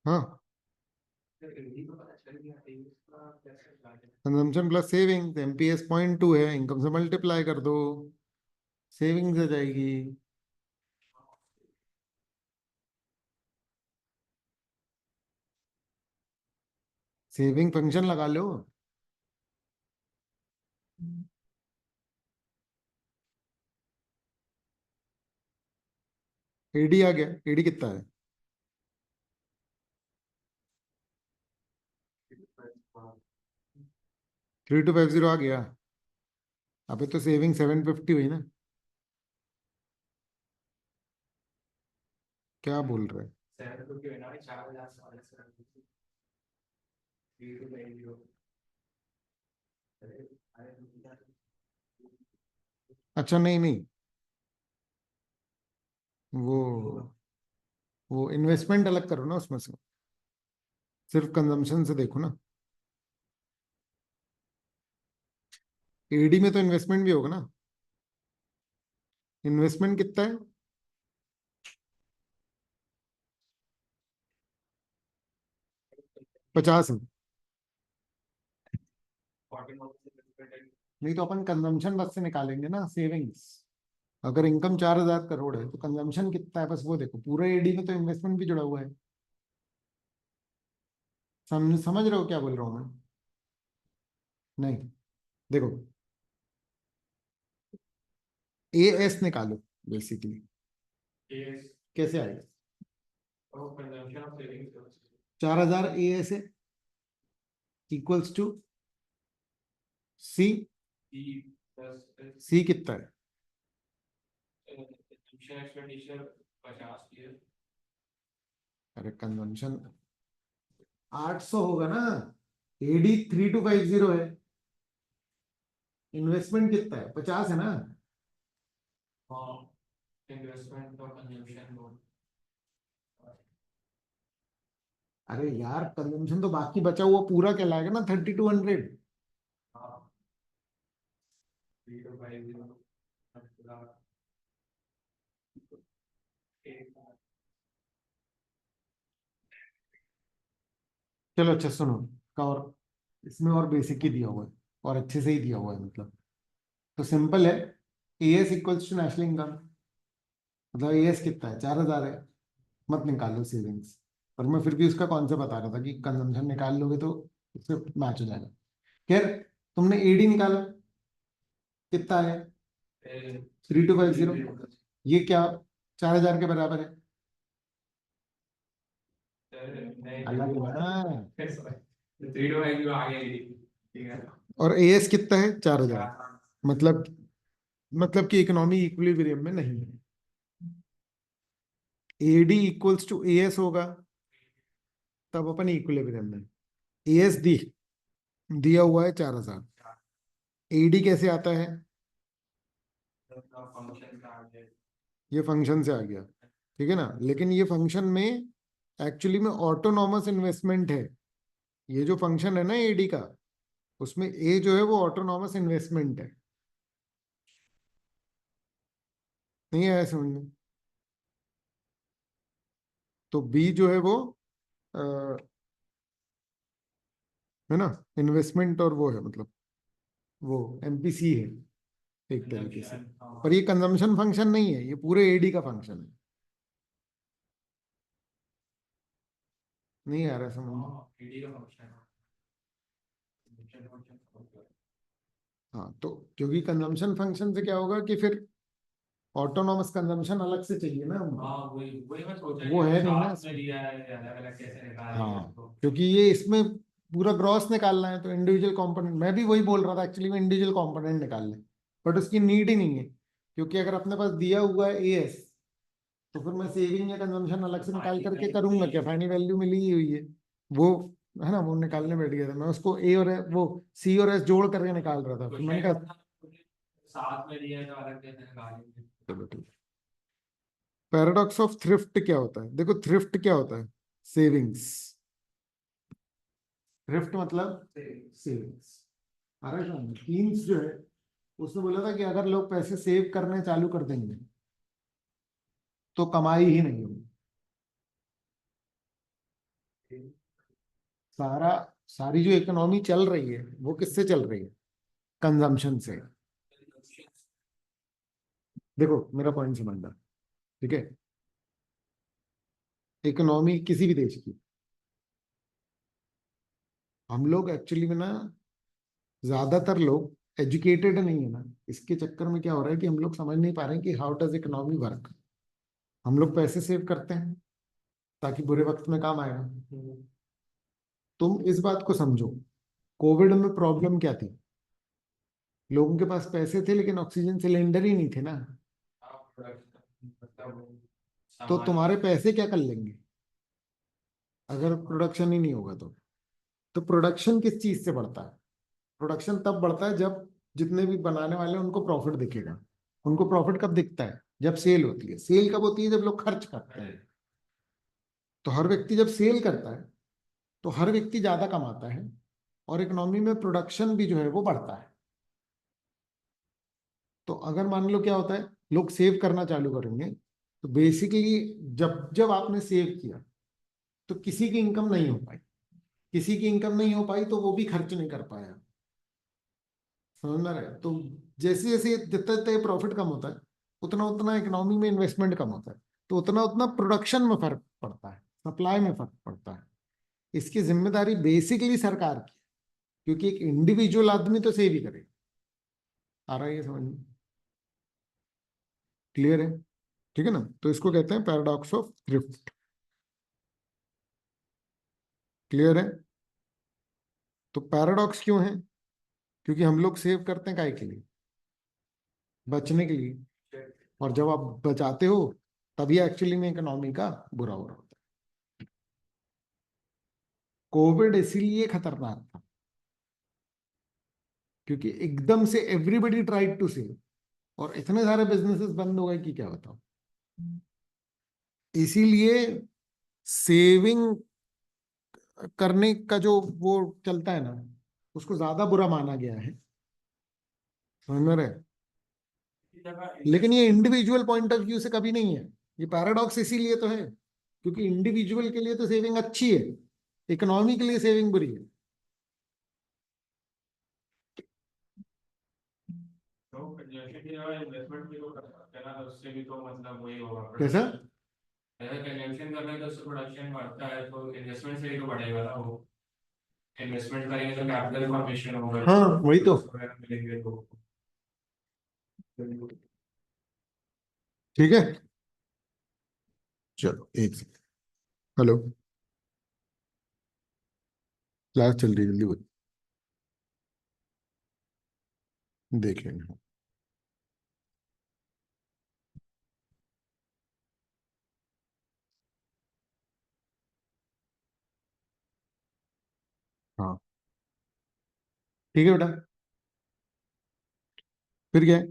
हाँ, कंजम्पशन प्लस सेविंग, एमपीएस 0.2 है, इनकम से मल्टीप्लाई कर दो, सेविंग्स आ जाएगी। सेविंग फंक्शन लगा लो। एडी आ गया, एडी कितना है? 3250 आ गया। अबे तो सेविंग 750 हुई ना। क्या बोल रहे हैं? अच्छा नहीं नहीं, वो वो इन्वेस्टमेंट अलग करो ना उसमें से, सिर्फ कंजम्पशन से देखो ना। एडी में तो इन्वेस्टमेंट भी होगा ना। इन्वेस्टमेंट कितना है? 50 है। नहीं तो अपन कंजम्पशन बस से निकालेंगे ना सेविंग्स। अगर इनकम 4,000 करोड़ है तो कंजम्पशन कितना है, बस वो देखो। पूरा एडी में तो इन्वेस्टमेंट भी जुड़ा हुआ है। समझ रहे हो क्या बोल रहा हूँ मैं? नहीं, देखो, ए एस निकालो बेसिकली। कैसे आएगा? 4,000 ए एस है इक्वल्स टू सी। सी कितना है? अरे कंजम्पशन 800 होगा ना। एडी 3250 है। इन्वेस्टमेंट कितना है, 50 है ना? इन्वेस्टमेंट और कंजम्पशन। अरे यार कंजम्पशन तो बाकी बचा हुआ पूरा कहलाएगा ना 3200। हाँ 3250 चलो अच्छा सुनो का, और इसमें और बेसिक ही दिया हुआ है, और अच्छे से ही दिया हुआ है मतलब। तो सिंपल है, AS equals to national income. मतलब एएस कितना है, 4000 है। मत निकालो सेविंग्स, पर मैं फिर भी उसका कॉन्सेप्ट बता रहा था कि कंजम्पशन निकाल लोगे तो उससे मैच हो जाएगा। खैर, तुमने एडी निकाला, कितना है? 3250। ये क्या 4000 के बराबर है? अलग है ना। 3250 आगे ठीक है। और एएस कितना है, 4000। मतलब कि इकोनॉमी इक्विलिब्रियम में नहीं है। एडी इक्वल्स टू एएस होगा, तब अपन इक्विलिब्रियम में। एएस दिया हुआ है 4000। एडी कैसे आता है? फंक्शन का आगे। ये फंक्शन से आ गया, ठीक है ना। लेकिन ये फंक्शन में एक्चुअली में ऑटोनॉमस इन्वेस्टमेंट है। ये जो फंक्शन है ना एडी का, उसमें ए जो है वो ऑटोनॉमस इन्वेस्टमेंट है। नहीं आया समझ में? तो बी जो है वो अ, है ना, इन्वेस्टमेंट, और वो है मतलब वो एमपीसी है एक तरीके से। पर ये कंजम्पशन फंक्शन नहीं है, ये पूरे एडी का फंक्शन है। नहीं आ रहा समझ में? ईडी का फंक्शन। हाँ तो क्योंकि कंजम्पशन फंक्शन से क्या होगा कि फिर ऑटोनॉमस कंजम्पशन अलग से चाहिए ना हमको। हाँ वही वही मैं सोच रहा वो हूँ है नहीं ना साथ में इसमें। लिया है अलग अलग कैसे निकालेंगे हाँ, इसको। क्योंकि ये इसमें पूरा ग्रॉस निकालना है, तो इंडिविजुअल कंपोनेंट, मैं भी वही बोल रहा था एक्चुअली में, इंडिविजुअल कंपोनेंट निकाल ले। बट उसकी नीड ही नहीं है, क्योंकि अगर अपने पास दिया हुआ है एएस, तो फिर मैं सेविंग या कंजम्पशन अलग से निकाल करके करूंगा क्या? फाइनल वैल्यू मिली ही हुई है वो, है ना। वो निकालने बैठ गया था मैं, उसको ए और वो सी और एस जोड़ करके निकाल रहा था, फिर मैंने कहा साथ में लिया है तो अलग कैसे निकालेंगे। चलो ठीक। पैराडॉक्स ऑफ थ्रिफ्ट क्या होता है? देखो थ्रिफ्ट क्या होता है, सेविंग्स। थ्रिफ्ट मतलब सेविंग्स। अरे कीन्स जो है, उसने बोला था कि अगर लोग पैसे सेव करने चालू कर देंगे तो कमाई ही नहीं होगी। सारा सारी जो इकोनॉमी चल रही है वो किससे चल रही है? कंजम्पशन से। देखो मेरा पॉइंट समझना, ठीक है। इकोनॉमी किसी भी देश की, हम लोग एक्चुअली में ना, ज्यादातर लोग एजुकेटेड नहीं है ना, इसके चक्कर में क्या हो रहा है कि हम लोग समझ नहीं पा रहे हैं कि हाउ डज इकोनॉमी वर्क। हम लोग पैसे सेव करते हैं ताकि बुरे वक्त में काम आएगा। तुम इस बात को समझो, कोविड में प्रॉब्लम क्या थी? लोगों के पास पैसे थे लेकिन ऑक्सीजन सिलेंडर ही नहीं थे ना। मतलब तो सामान। तुम्हारे पैसे क्या कर लेंगे अगर प्रोडक्शन ही नहीं होगा तो प्रोडक्शन किस चीज से बढ़ता है? प्रोडक्शन तब बढ़ता है जब जितने भी बनाने वाले हैं उनको प्रॉफिट दिखेगा। उनको प्रॉफिट कब दिखता है? जब सेल होती है। सेल कब होती है? जब लोग खर्च करते हैं। तो हर व्यक्ति जब सेल करता है तो हर व्यक्ति ज्यादा कमाता है, और इकोनॉमी में प्रोडक्शन भी जो है वो बढ़ता है। तो अगर मान लो क्या होता है, लोग सेव करना चालू करेंगे, तो बेसिकली जब जब आपने सेव किया तो किसी की इनकम नहीं हो पाई। किसी की इनकम नहीं हो पाई तो वो भी खर्च नहीं कर पाया। समझ में आ रहा है? तो जैसे जैसे जितना जितना प्रॉफिट कम होता है, उतना उतना इकोनॉमी में इन्वेस्टमेंट कम होता है, तो उतना उतना प्रोडक्शन में फर्क पड़ता है, सप्लाई में फर्क पड़ता है। इसकी जिम्मेदारी बेसिकली सरकार की है, क्योंकि एक इंडिविजुअल आदमी तो सेव ही करे। आ रहा है ये समझ में? क्लियर है? ठीक है ना। तो इसको कहते हैं पैराडॉक्स ऑफ थ्रिफ्ट। क्लियर है? तो पैराडॉक्स क्यों है? क्योंकि हम लोग सेव करते हैं काय के लिए? बचने के लिए। और जब आप बचाते हो तभी एक्चुअली में इकोनॉमी का बुरा हो रहा होता है। कोविड इसीलिए खतरनाक था, क्योंकि एकदम से एवरीबडी ट्राइड टू सेव, और इतने सारे बिजनेसेस बंद हो गए कि क्या बताऊं। इसीलिए सेविंग करने का जो वो चलता है ना, उसको ज्यादा बुरा माना गया है, समझ में रहे। लेकिन ये इंडिविजुअल पॉइंट ऑफ व्यू से कभी नहीं है। ये पैराडॉक्स इसीलिए तो है क्योंकि इंडिविजुअल के लिए तो सेविंग अच्छी है, इकोनॉमी के लिए सेविंग बुरी है। तो कंजम्पशन की जगह इन्वेस्टमेंट भी तो कर सकते हैं ना, तो उससे भी तो मतलब वही होगा कैसा? प्रोडक्शन। अगर कंजम्पशन कर रहे हैं तो उससे प्रोडक्शन बढ़ता है, तो इन्वेस्टमेंट से ही तो बढ़ेगा ना वो। इन्वेस्टमेंट करेंगे तो कैपिटल फॉर्मेशन होगा, हाँ वही तो। वगैरह मिलेंगे तो। ठीक है, चलो एक सेकंड। हेलो, क्लास चल रही है, जल्दी बोल। देख लेंगे। हाँ ठीक है बेटा, फिर क्या है?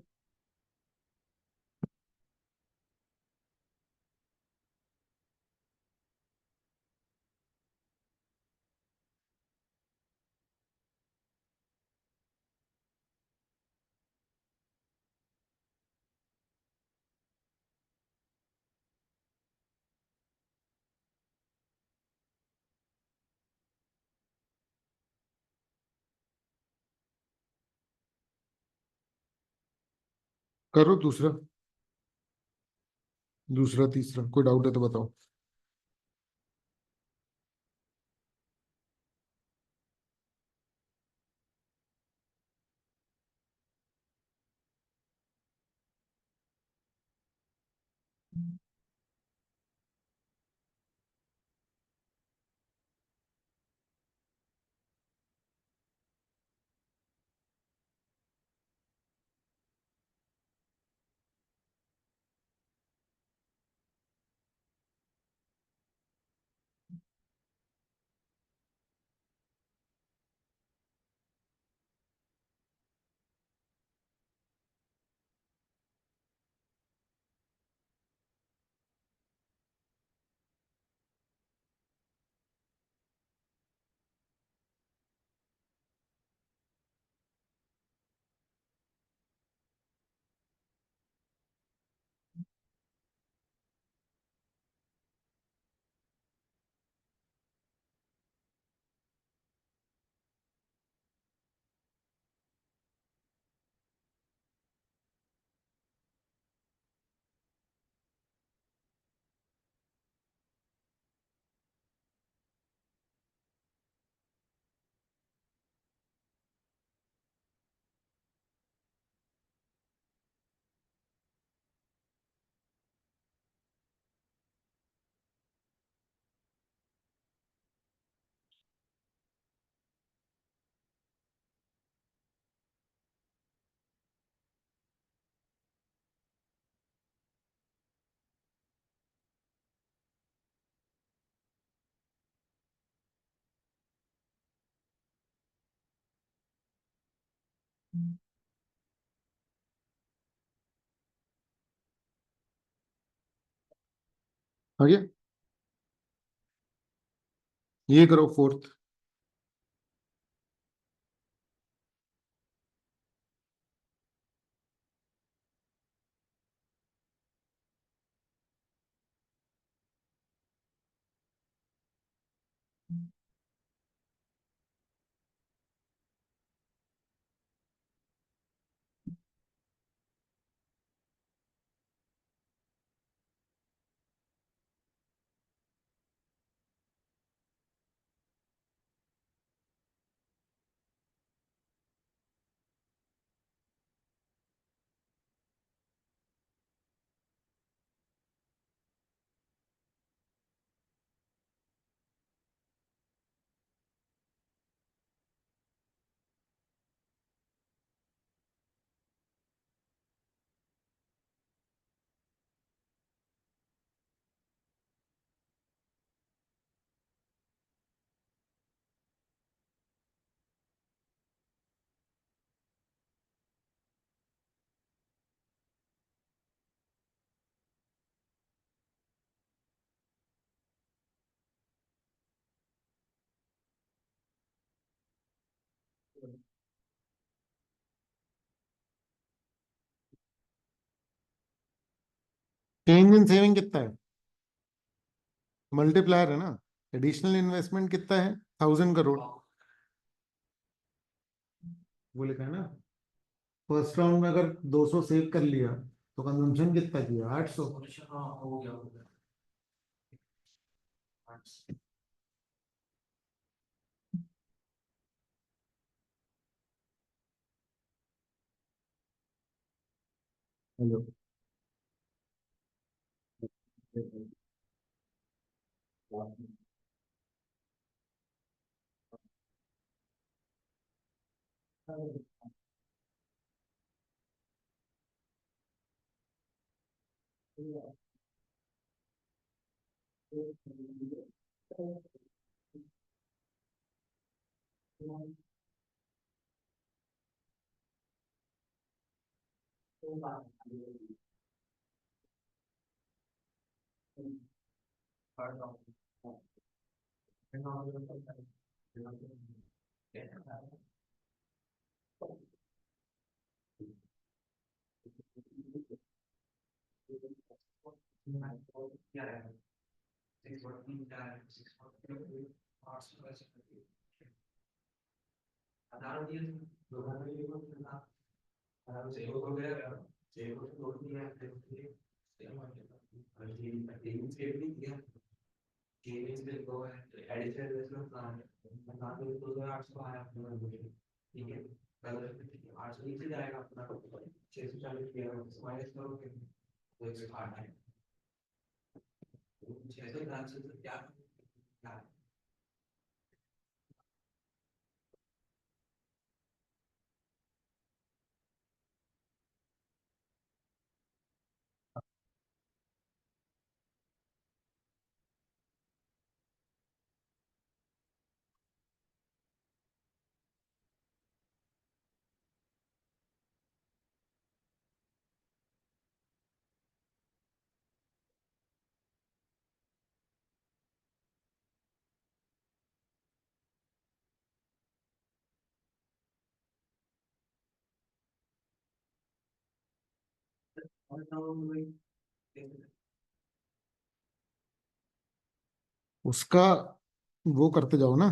करो दूसरा, दूसरा तीसरा, कोई डाउट है तो बताओ। आ गया, ये करो फोर्थ। चेंज इन सेविंग कितना है? मल्टीप्लायर है ना। एडिशनल इन्वेस्टमेंट कितना है? 1000 करोड़। वो लिखा है ना। फर्स्ट राउंड में अगर 200 सेव कर लिया तो कंजम्पशन कितना किया? 800। हाँ हो गया हो गया। हेलो। उसका वो करते जाओ ना।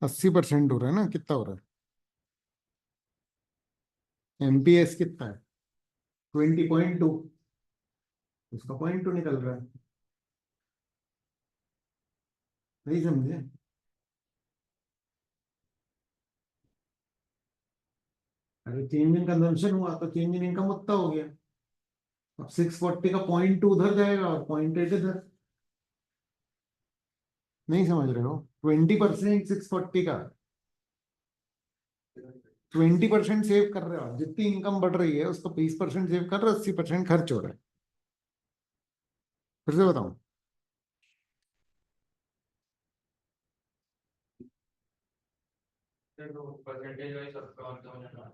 80% हो रहा है ना? कितना हो रहा है? एमपीएस कितना है? 20.2। उसका 0.2 निकल रहा है। नहीं समझे? अरे चेंज इन कंजम्पशन हुआ तो चेंज इन इनकम उतना हो गया। अब 640 का 0.2 उधर जाएगा और 0.8 इधर। नहीं समझ रहे हो? 20% 640 का। 20% सेव कर रहे हो आप। जितनी इनकम बढ़ रही है उसको 20% सेव कर रहे हो, 80% खर्च हो रहा है। फिर से बताऊं? परसेंटेज वाइज सबका होता है।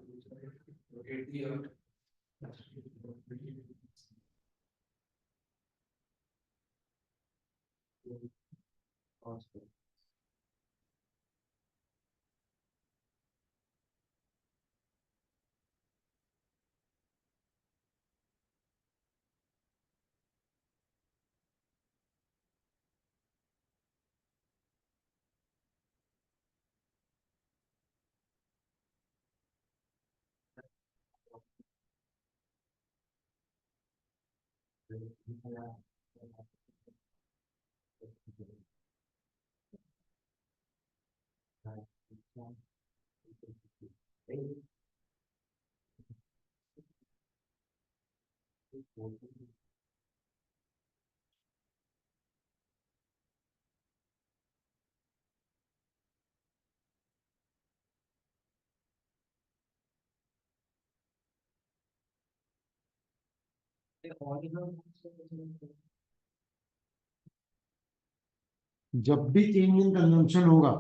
जब भी चेंज इन कंजम्पशन होगा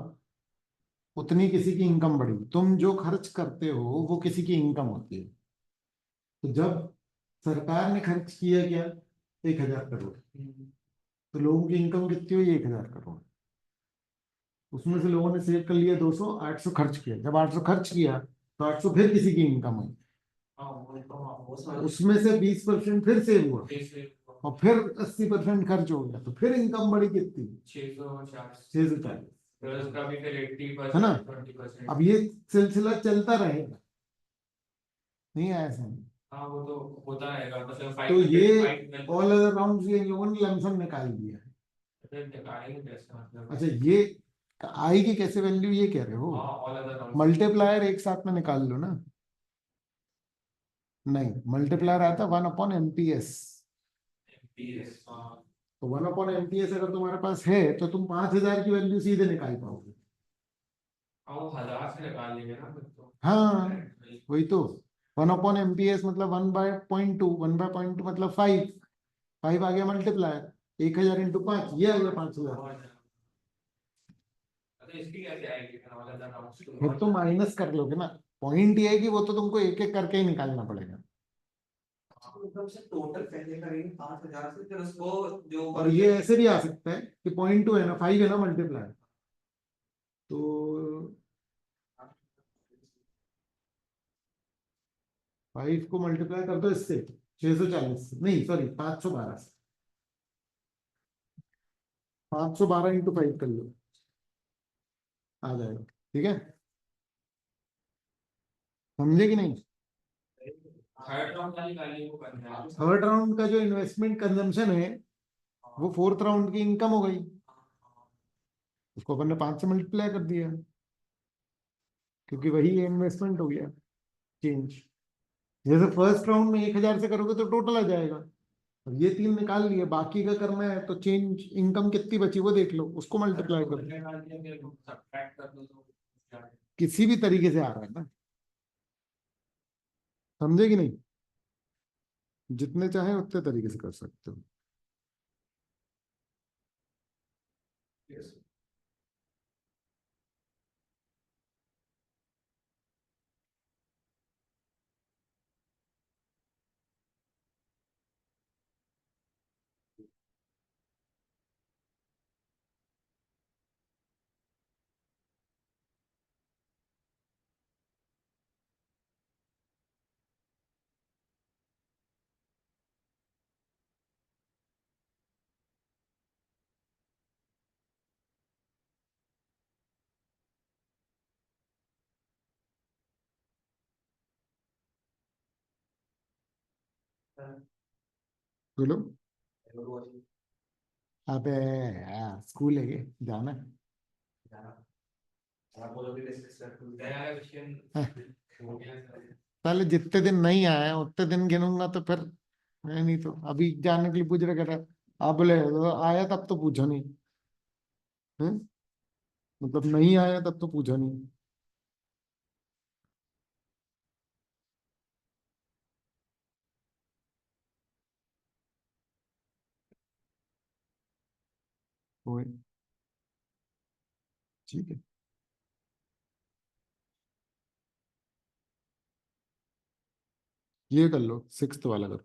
उतनी किसी की इनकम बढ़ी। तुम जो खर्च करते हो वो किसी की इनकम होती है। तो जब सरकार ने खर्च किया क्या? 1000 करोड़। तो लोगों की इनकम कितनी हुई? 1000 करोड़। उसमें से लोगों ने सेव कर लिया 200, 800 खर्च किया। जब 800 खर्च किया तो 800 फिर किसी की इनकम हुई। हाँ वो समझ उसमें से 20% फिर सेव हुआ, जैसे और फिर 80% खर्च हो गया, तो फिर इनकम बढ़ी कितनी? 640 640। फिर उसका भी फिर एट्टी है ना? परसेंट 20%। अब ये सिलसिला चलता रहेगा, नहीं है ऐसा नहीं। हाँ वो तो होता रहेगा मतलब तो ये 500 5 ऑल अदर राउंड ये इन लोगों ने लमसम निकाल दिया है। निकालेंगे कैसे मतलब। अच्छा, ये आएगी कैसे वैल्यू, ये कह रहे हो? हाँ ऑल अदर राउंड मल्टीप्लायर एक साथ में निकाल लो ना। नहीं, मल्टीप्लायर आता 1/MPS। पीएस। हाँ तो 1/MPS अगर तुम्हारे पास है तो तुम 5,000 की वैल्यू सीधे निकाल पाओगे। हाँ वो 1000 से निकाल लेंगे ना फिर तो। हाँ, वही तो। 1/MPS मतलब 1/.2, 1/.2 मतलब 5। 5 आ गया मल्टीप्लायर, 1,000 इंटू 5, ये आ गया 5,000। अच्छा इसकी कैसे आएगी फिर ऑल अदर फिर तो राउंड। माइनस कर लोगे ना। पॉइंट ये है कि वो तो तुमको एक एक करके ही निकालना पड़ेगा। मतलब से टोटल पहले करेंगे 5000 से फिर उसको जो और ये ऐसे भी आ सकता है कि 0.2 है ना, 5 है ना मल्टीप्लायर, तो 5 को मल्टीप्लाई कर दो इससे, 640 नहीं सॉरी 512 से। 512 इंटू 5 कर लो, आ जाएगा। ठीक है, समझे कि नहीं? थर्ड राउंड वाली गाली वो करना है। थर्ड राउंड का जो इन्वेस्टमेंट कंजम्पशन है, वो फोर्थ राउंड की इनकम हो गई। उसको अपन ने 5 से मल्टीप्लाई कर दिया, क्योंकि वही इन्वेस्टमेंट हो गया, चेंज। जैसे फर्स्ट राउंड में 1,000 से करोगे तो टोटल आ जाएगा। अब ये तीन निकाल लिए, बाकी का करना है तो चेंज इनकम कितनी बची वो देख लो, उसको मल्टीप्लाई कर दो। निकाल दिया फिर सब्ट्रैक्ट कर दो तो क्या है? किसी भी तरीके से आ रहा है ना, समझे कि नहीं? जितने चाहे उतने तरीके से कर सकते हो। Yes. बोलो। अबे यार, स्कूल है ये, जाना है। नया क्वेश्चन हैं, हो गया सर। पहले जितने दिन नहीं आया उतने दिन गिनूंगा तो फिर। मैं नहीं तो अभी जाने के लिए पूछ रहे, कह रहा आप बोले तो आया तब तो पूछा नहीं है, मतलब नहीं आया तब तो पूछा नहीं। ओए, ठीक है, ये कर लो, सिक्स्थ वाला करो।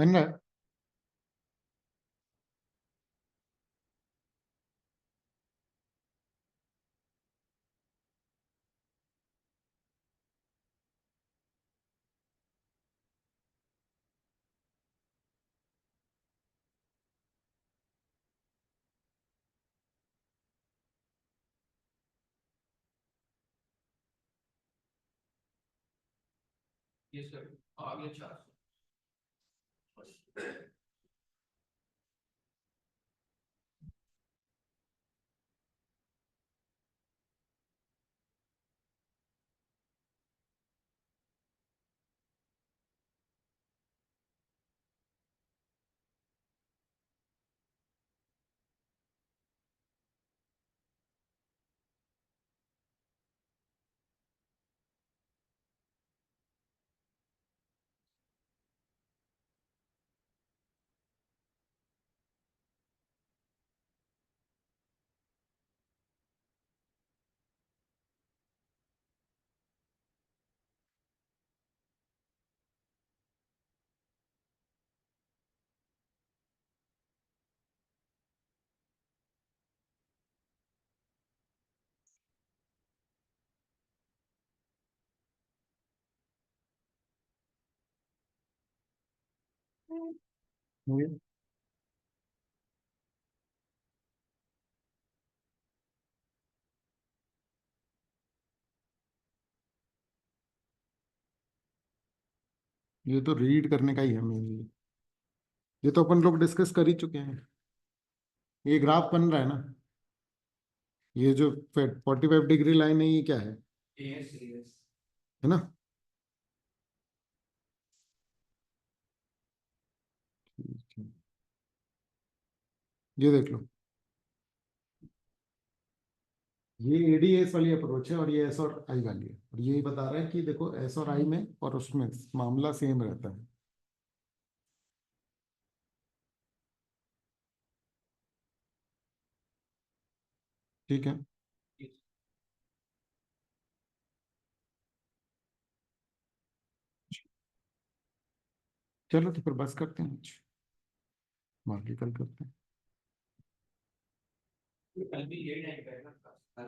बन रहा है। ये सर आगे 400। हो गया। ये तो रीड करने का ही है मेनली। ये तो अपन लोग डिस्कस कर ही चुके हैं। ये ग्राफ बन रहा है ना। ये जो 45 डिग्री लाइन है ये क्या है? Yes yes. है ना। ठीक है। ये देख लो। ये एडीएस वाली अप्रोच है और ये एस और आई वाली है, और यही बता रहा है कि देखो एस और आई में और उसमें मामला सेम रहता है। ठीक है। चलो तो फिर बस करते हैं आज। बाकी कल करते हैं। कल भी ये टाइम पे है ना।